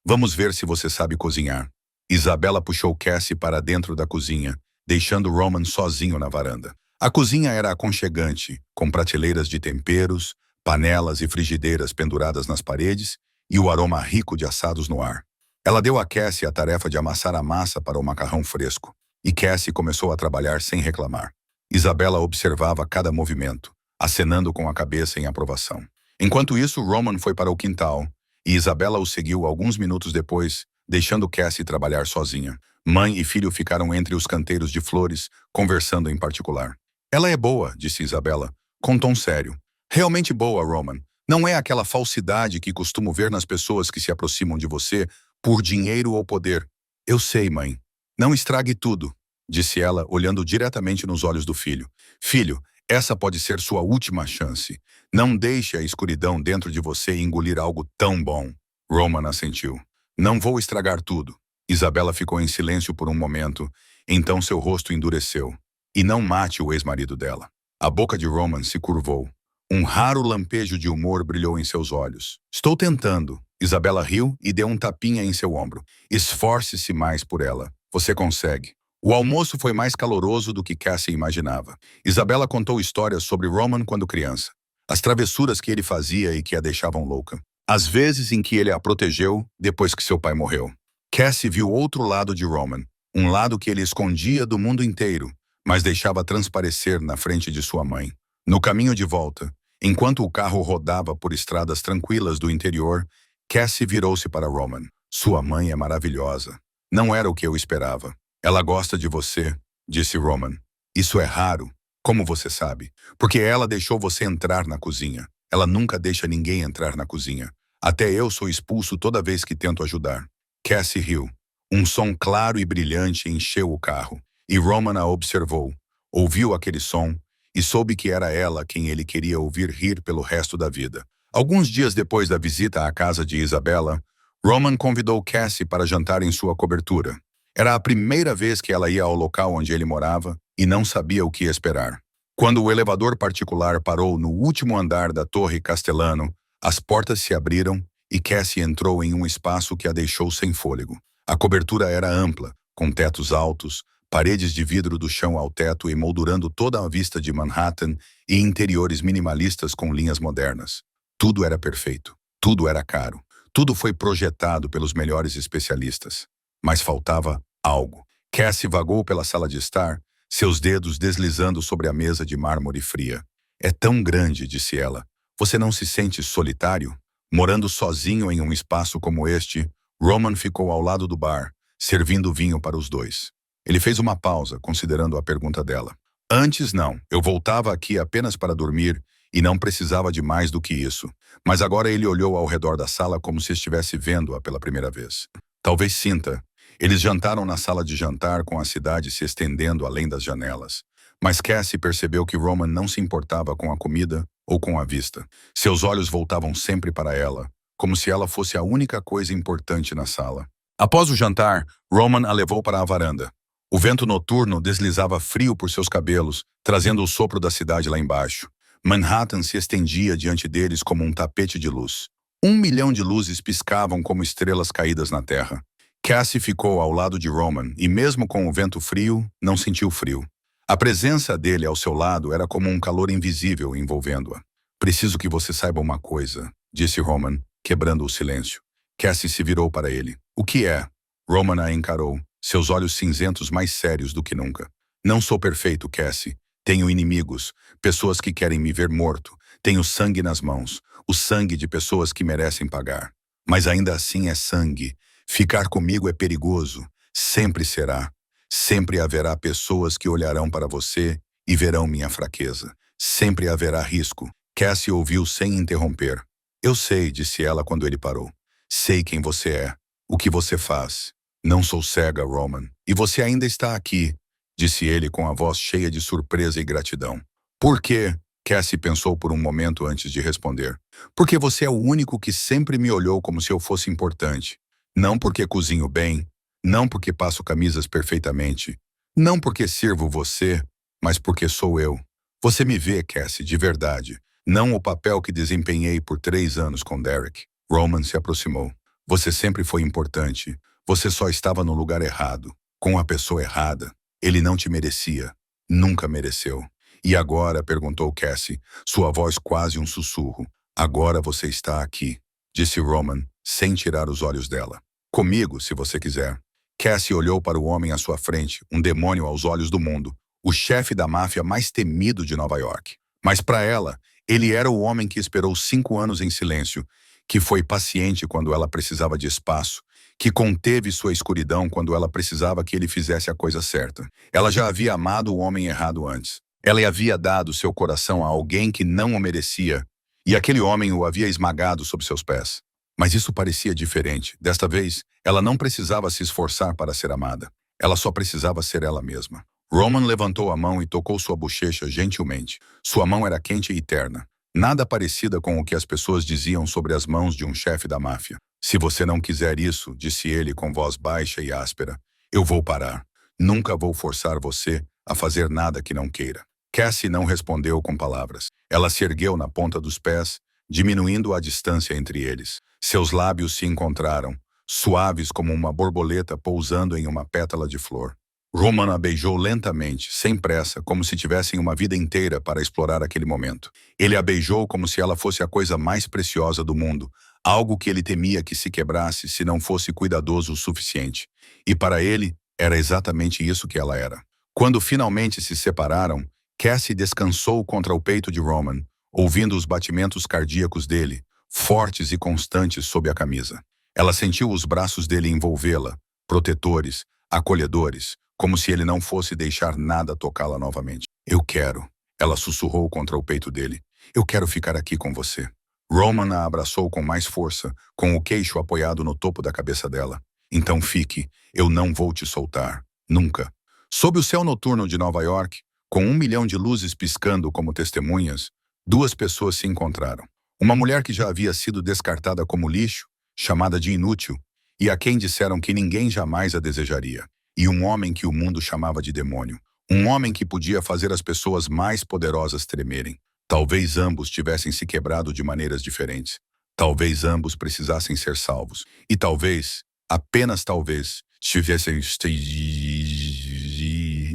Vamos ver se você sabe cozinhar. Isabela puxou Cassie para dentro da cozinha, deixando Roman sozinho na varanda. A cozinha era aconchegante, com prateleiras de temperos, panelas e frigideiras penduradas nas paredes e o aroma rico de assados no ar. Ela deu a Cassie a tarefa de amassar a massa para o macarrão fresco, e Cassie começou a trabalhar sem reclamar. Isabela observava cada movimento, acenando com a cabeça em aprovação. Enquanto isso, Roman foi para o quintal, e Isabela o seguiu alguns minutos depois, deixando Cassie trabalhar sozinha. Mãe e filho ficaram entre os canteiros de flores, conversando em particular. Ela é boa, disse Isabela, com tom sério. Realmente boa, Roman. Não é aquela falsidade que costumo ver nas pessoas que se aproximam de você por dinheiro ou poder. Eu sei, mãe. Não estrague tudo, disse ela, olhando diretamente nos olhos do filho. Filho, essa pode ser sua última chance. Não deixe a escuridão dentro de você engolir algo tão bom. Roman assentiu. Não vou estragar tudo. Isabela ficou em silêncio por um momento, então seu rosto endureceu. E não mate o ex-marido dela. A boca de Roman se curvou. Um raro lampejo de humor brilhou em seus olhos. Estou tentando. Isabela riu e deu um tapinha em seu ombro. Esforce-se mais por ela. Você consegue. O almoço foi mais caloroso do que Cassie imaginava. Isabela contou histórias sobre Roman quando criança. As travessuras que ele fazia e que a deixavam louca. As vezes em que ele a protegeu depois que seu pai morreu. Cassie viu outro lado de Roman. Um lado que ele escondia do mundo inteiro, mas deixava transparecer na frente de sua mãe. No caminho de volta, enquanto o carro rodava por estradas tranquilas do interior, Cassie virou-se para Roman. Sua mãe é maravilhosa. Não era o que eu esperava. Ela gosta de você, disse Roman. Isso é raro. Como você sabe? Porque ela deixou você entrar na cozinha. Ela nunca deixa ninguém entrar na cozinha. Até eu sou expulso toda vez que tento ajudar. Cassie riu. Um som claro e brilhante encheu o carro. E Roman a observou. Ouviu aquele som e soube que era ela quem ele queria ouvir rir pelo resto da vida. Alguns dias depois da visita à casa de Isabela, Roman convidou Cassie para jantar em sua cobertura. Era a primeira vez que ela ia ao local onde ele morava e não sabia o que esperar. Quando o elevador particular parou no último andar da Torre Castellano, as portas se abriram e Cassie entrou em um espaço que a deixou sem fôlego. A cobertura era ampla, com tetos altos, paredes de vidro do chão ao teto emoldurando toda a vista de Manhattan e interiores minimalistas com linhas modernas. Tudo era perfeito, tudo era caro, tudo foi projetado pelos melhores especialistas. Mas faltava algo. Cassie vagou pela sala de estar, seus dedos deslizando sobre a mesa de mármore fria. É tão grande, disse ela. Você não se sente solitário? Morando sozinho em um espaço como este, Roman ficou ao lado do bar, servindo vinho para os dois. Ele fez uma pausa, considerando a pergunta dela. Antes não, eu voltava aqui apenas para dormir e não precisava de mais do que isso. Mas agora ele olhou ao redor da sala como se estivesse vendo-a pela primeira vez. Talvez sinta. Eles jantaram na sala de jantar com a cidade se estendendo além das janelas. Mas Cassie percebeu que Roman não se importava com a comida ou com a vista. Seus olhos voltavam sempre para ela, como se ela fosse a única coisa importante na sala. Após o jantar, Roman a levou para a varanda. O vento noturno deslizava frio por seus cabelos, trazendo o sopro da cidade lá embaixo. Manhattan se estendia diante deles como um tapete de luz. 1 milhão de luzes piscavam como estrelas caídas na terra. Cassie ficou ao lado de Roman e, mesmo com o vento frio, não sentiu frio. A presença dele ao seu lado era como um calor invisível envolvendo-a. Preciso que você saiba uma coisa, disse Roman, quebrando o silêncio. Cassie se virou para ele. O que é? Roman a encarou, seus olhos cinzentos mais sérios do que nunca. Não sou perfeito, Cassie. Tenho inimigos, pessoas que querem me ver morto. Tenho sangue nas mãos, o sangue de pessoas que merecem pagar. Mas ainda assim é sangue. Ficar comigo é perigoso. Sempre será. Sempre haverá pessoas que olharão para você e verão minha fraqueza. Sempre haverá risco. Cassie ouviu sem interromper. Eu sei, disse ela quando ele parou. Sei quem você é, o que você faz. Não sou cega, Roman. E você ainda está aqui, disse ele com a voz cheia de surpresa e gratidão. Por quê? Cassie pensou por um momento antes de responder. Porque você é o único que sempre me olhou como se eu fosse importante. Não porque cozinho bem, não porque passo camisas perfeitamente, não porque sirvo você, mas porque sou eu. Você me vê, Cassie, de verdade, não o papel que desempenhei por 3 anos com Derek. Roman se aproximou. Você sempre foi importante. Você só estava no lugar errado, com a pessoa errada. Ele não te merecia. Nunca mereceu. E agora, perguntou Cassie, sua voz quase um sussurro. Agora você está aqui, disse Roman, sem tirar os olhos dela. Comigo, se você quiser. Cassie olhou para o homem à sua frente, um demônio aos olhos do mundo, o chefe da máfia mais temido de Nova York. Mas para ela, ele era o homem que esperou 5 anos em silêncio, que foi paciente quando ela precisava de espaço, que conteve sua escuridão quando ela precisava que ele fizesse a coisa certa. Ela já havia amado o homem errado antes. Ela havia dado seu coração a alguém que não o merecia, e aquele homem o havia esmagado sob seus pés. Mas isso parecia diferente. Desta vez, ela não precisava se esforçar para ser amada. Ela só precisava ser ela mesma. Roman levantou a mão e tocou sua bochecha gentilmente. Sua mão era quente e terna. Nada parecida com o que as pessoas diziam sobre as mãos de um chefe da máfia. Se você não quiser isso, disse ele com voz baixa e áspera, eu vou parar. Nunca vou forçar você a fazer nada que não queira. Cassie não respondeu com palavras. Ela se ergueu na ponta dos pés, diminuindo a distância entre eles. Seus lábios se encontraram, suaves como uma borboleta pousando em uma pétala de flor. Roman a beijou lentamente, sem pressa, como se tivessem uma vida inteira para explorar aquele momento. Ele a beijou como se ela fosse a coisa mais preciosa do mundo, algo que ele temia que se quebrasse se não fosse cuidadoso o suficiente. E para ele, era exatamente isso que ela era. Quando finalmente se separaram, Cassie descansou contra o peito de Roman, ouvindo os batimentos cardíacos dele, fortes e constantes sob a camisa. Ela sentiu os braços dele envolvê-la, protetores, acolhedores, como se ele não fosse deixar nada tocá-la novamente. Eu quero, ela sussurrou contra o peito dele. Eu quero ficar aqui com você. Roman a abraçou com mais força, com o queixo apoiado no topo da cabeça dela. Então fique, eu não vou te soltar. Nunca. Sob o céu noturno de Nova York, com 1 milhão de luzes piscando como testemunhas, duas pessoas se encontraram. Uma mulher que já havia sido descartada como lixo, chamada de inútil, e a quem disseram que ninguém jamais a desejaria. E um homem que o mundo chamava de demônio. Um homem que podia fazer as pessoas mais poderosas tremerem. Talvez ambos tivessem se quebrado de maneiras diferentes. Talvez ambos precisassem ser salvos. E talvez, apenas talvez,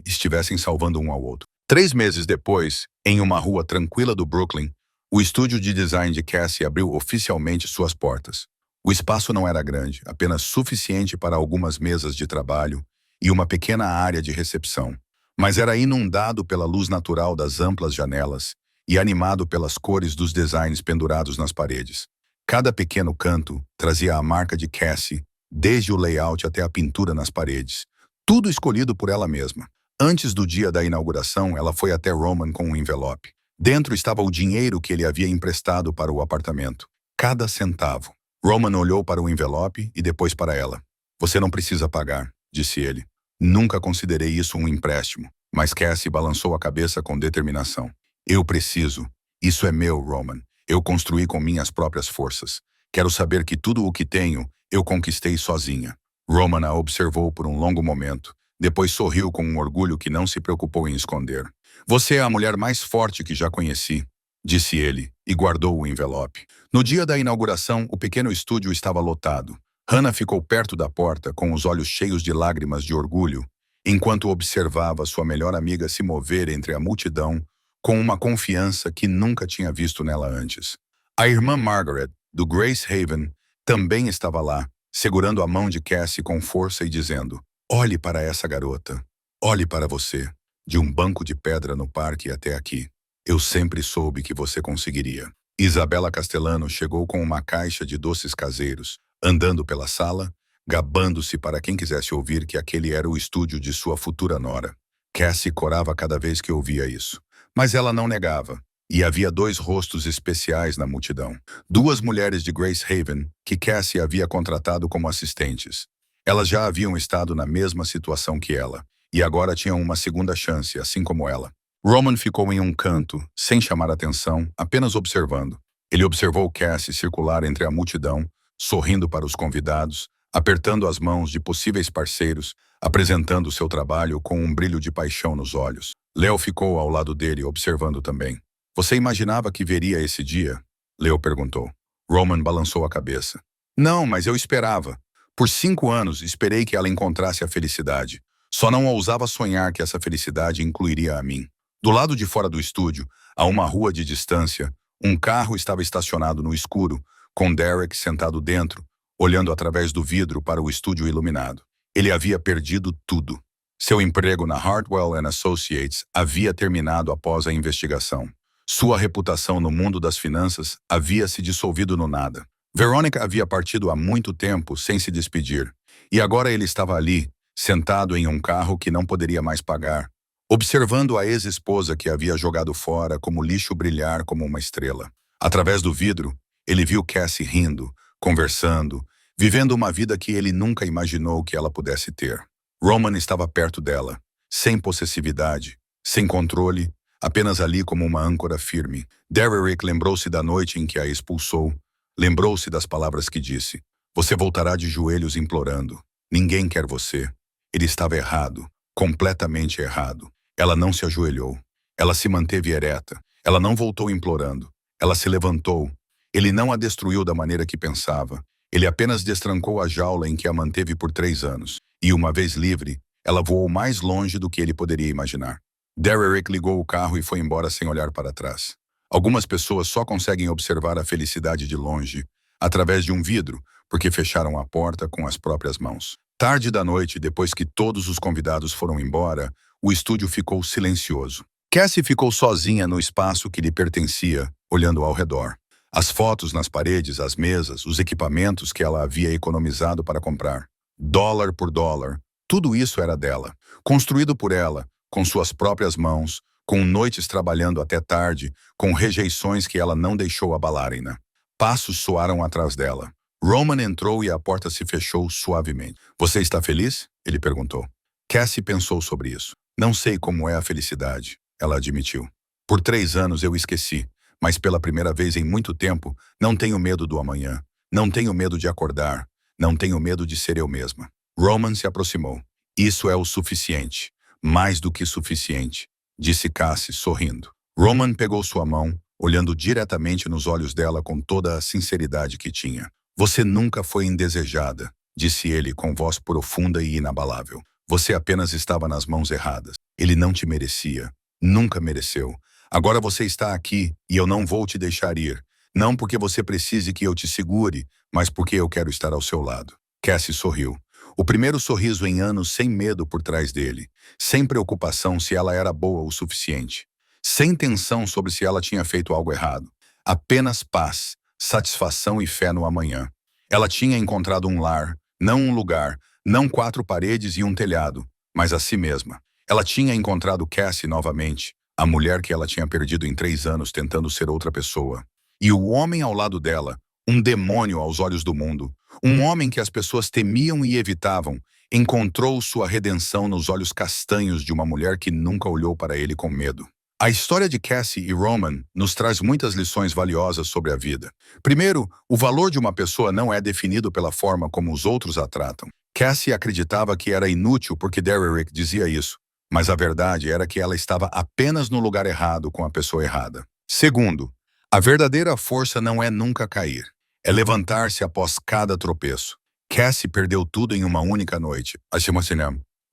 estivessem salvando um ao outro. 3 meses depois, em uma rua tranquila do Brooklyn, o estúdio de design de Cassie abriu oficialmente suas portas. O espaço não era grande, apenas suficiente para algumas mesas de trabalho e uma pequena área de recepção, mas era inundado pela luz natural das amplas janelas e animado pelas cores dos designs pendurados nas paredes. Cada pequeno canto trazia a marca de Cassie, desde o layout até a pintura nas paredes, tudo escolhido por ela mesma. Antes do dia da inauguração, ela foi até Roman com um envelope. Dentro estava o dinheiro que ele havia emprestado para o apartamento. Cada centavo. Roman olhou para o envelope e depois para ela. Você não precisa pagar, disse ele. Nunca considerei isso um empréstimo, mas Cassie balançou a cabeça com determinação. Eu preciso. Isso é meu, Roman. Eu construí com minhas próprias forças. Quero saber que tudo o que tenho, eu conquistei sozinha. Roman a observou por um longo momento. Depois sorriu com um orgulho que não se preocupou em esconder. Você é a mulher mais forte que já conheci, disse ele, e guardou o envelope. No dia da inauguração, o pequeno estúdio estava lotado. Hannah ficou perto da porta, com os olhos cheios de lágrimas de orgulho, enquanto observava sua melhor amiga se mover entre a multidão com uma confiança que nunca tinha visto nela antes. A irmã Margaret, do Grace Haven, também estava lá, segurando a mão de Cassie com força e dizendo: olhe para essa garota. Olhe para você. De um banco de pedra no parque até aqui. Eu sempre soube que você conseguiria. Isabela Castellano chegou com uma caixa de doces caseiros, andando pela sala, gabando-se para quem quisesse ouvir que aquele era o estúdio de sua futura nora. Cassie corava cada vez que ouvia isso. Mas ela não negava. E havia 2 rostos especiais na multidão. 2 mulheres de Grace Haven que Cassie havia contratado como assistentes. Elas já haviam estado na mesma situação que ela, e agora tinham uma segunda chance, assim como ela. Roman ficou em um canto, sem chamar atenção, apenas observando. Ele observou Cassie circular entre a multidão, sorrindo para os convidados, apertando as mãos de possíveis parceiros, apresentando seu trabalho com um brilho de paixão nos olhos. Leo ficou ao lado dele, observando também. Você imaginava que veria esse dia? Leo perguntou. Roman balançou a cabeça. Não, mas eu esperava. Por 5 anos, esperei que ela encontrasse a felicidade. Só não ousava sonhar que essa felicidade incluiria a mim. Do lado de fora do estúdio, a uma rua de distância, um carro estava estacionado no escuro, com Derek sentado dentro, olhando através do vidro para o estúdio iluminado. Ele havia perdido tudo. Seu emprego na Hartwell & Associates havia terminado após a investigação. Sua reputação no mundo das finanças havia se dissolvido no nada. Veronica havia partido há muito tempo sem se despedir, e agora ele estava ali, sentado em um carro que não poderia mais pagar, observando a ex-esposa que havia jogado fora como lixo brilhar como uma estrela. Através do vidro, ele viu Cassie rindo, conversando, vivendo uma vida que ele nunca imaginou que ela pudesse ter. Roman estava perto dela, sem possessividade, sem controle, apenas ali como uma âncora firme. Derrick lembrou-se da noite em que a expulsou, lembrou-se das palavras que disse. Você voltará de joelhos implorando. Ninguém quer você. Ele estava errado, completamente errado. Ela não se ajoelhou. Ela se manteve ereta. Ela não voltou implorando. Ela se levantou. Ele não a destruiu da maneira que pensava. Ele apenas destrancou a jaula em que a manteve por 3 anos. E uma vez livre, ela voou mais longe do que ele poderia imaginar. Derrick ligou o carro e foi embora sem olhar para trás. Algumas pessoas só conseguem observar a felicidade de longe, através de um vidro, porque fecharam a porta com as próprias mãos. Tarde da noite, depois que todos os convidados foram embora, o estúdio ficou silencioso. Cassie ficou sozinha no espaço que lhe pertencia, olhando ao redor. As fotos nas paredes, as mesas, os equipamentos que ela havia economizado para comprar. Dólar por dólar, tudo isso era dela. Construído por ela, com suas próprias mãos, com noites trabalhando até tarde, com rejeições que ela não deixou abalarem-na. Passos soaram atrás dela. Roman entrou e a porta se fechou suavemente. Você está feliz? Ele perguntou. Cassie pensou sobre isso. Não sei como é a felicidade, ela admitiu. Por 3 anos eu esqueci, mas pela primeira vez em muito tempo, não tenho medo do amanhã. Não tenho medo de acordar. Não tenho medo de ser eu mesma. Roman se aproximou. Isso é o suficiente. Mais do que suficiente, disse Cassie, sorrindo. Roman pegou sua mão, olhando diretamente nos olhos dela com toda a sinceridade que tinha. Você nunca foi indesejada, disse ele com voz profunda e inabalável. Você apenas estava nas mãos erradas. Ele não te merecia. Nunca mereceu. Agora você está aqui e eu não vou te deixar ir. Não porque você precise que eu te segure, mas porque eu quero estar ao seu lado. Cassie sorriu. O primeiro sorriso em anos sem medo por trás dele, sem preocupação se ela era boa o suficiente, sem tensão sobre se ela tinha feito algo errado. Apenas paz, satisfação e fé no amanhã. Ela tinha encontrado um lar, não um lugar, não 4 paredes e um telhado, mas a si mesma. Ela tinha encontrado Cassie novamente, a mulher que ela tinha perdido em 3 anos tentando ser outra pessoa. E o homem ao lado dela, um demônio aos olhos do mundo, um homem que as pessoas temiam e evitavam, encontrou sua redenção nos olhos castanhos de uma mulher que nunca olhou para ele com medo. A história de Cassie e Roman nos traz muitas lições valiosas sobre a vida. Primeiro, o valor de uma pessoa não é definido pela forma como os outros a tratam. Cassie acreditava que era inútil porque Derrick dizia isso, mas a verdade era que ela estava apenas no lugar errado com a pessoa errada. Segundo, a verdadeira força não é nunca cair. É levantar-se após cada tropeço. Cassie perdeu tudo em uma única noite,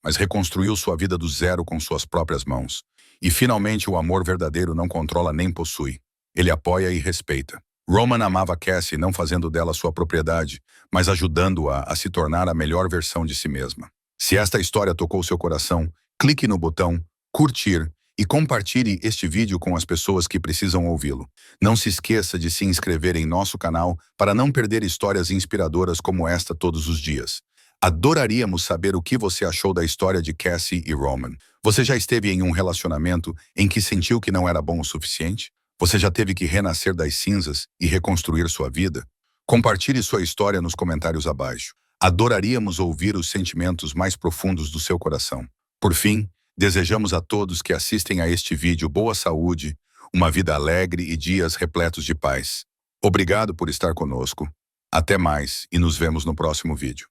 mas reconstruiu sua vida do zero com suas próprias mãos. E finalmente o amor verdadeiro não controla nem possui. Ele apoia e respeita. Roman amava Cassie não fazendo dela sua propriedade, mas ajudando-a a se tornar a melhor versão de si mesma. Se esta história tocou seu coração, clique no botão curtir e compartilhe este vídeo com as pessoas que precisam ouvi-lo. Não se esqueça de se inscrever em nosso canal para não perder histórias inspiradoras como esta todos os dias. Adoraríamos saber o que você achou da história de Cassie e Roman. Você já esteve em um relacionamento em que sentiu que não era bom o suficiente? Você já teve que renascer das cinzas e reconstruir sua vida? Compartilhe sua história nos comentários abaixo. Adoraríamos ouvir os sentimentos mais profundos do seu coração. Por fim, desejamos a todos que assistem a este vídeo boa saúde, uma vida alegre e dias repletos de paz. Obrigado por estar conosco. Até mais e nos vemos no próximo vídeo.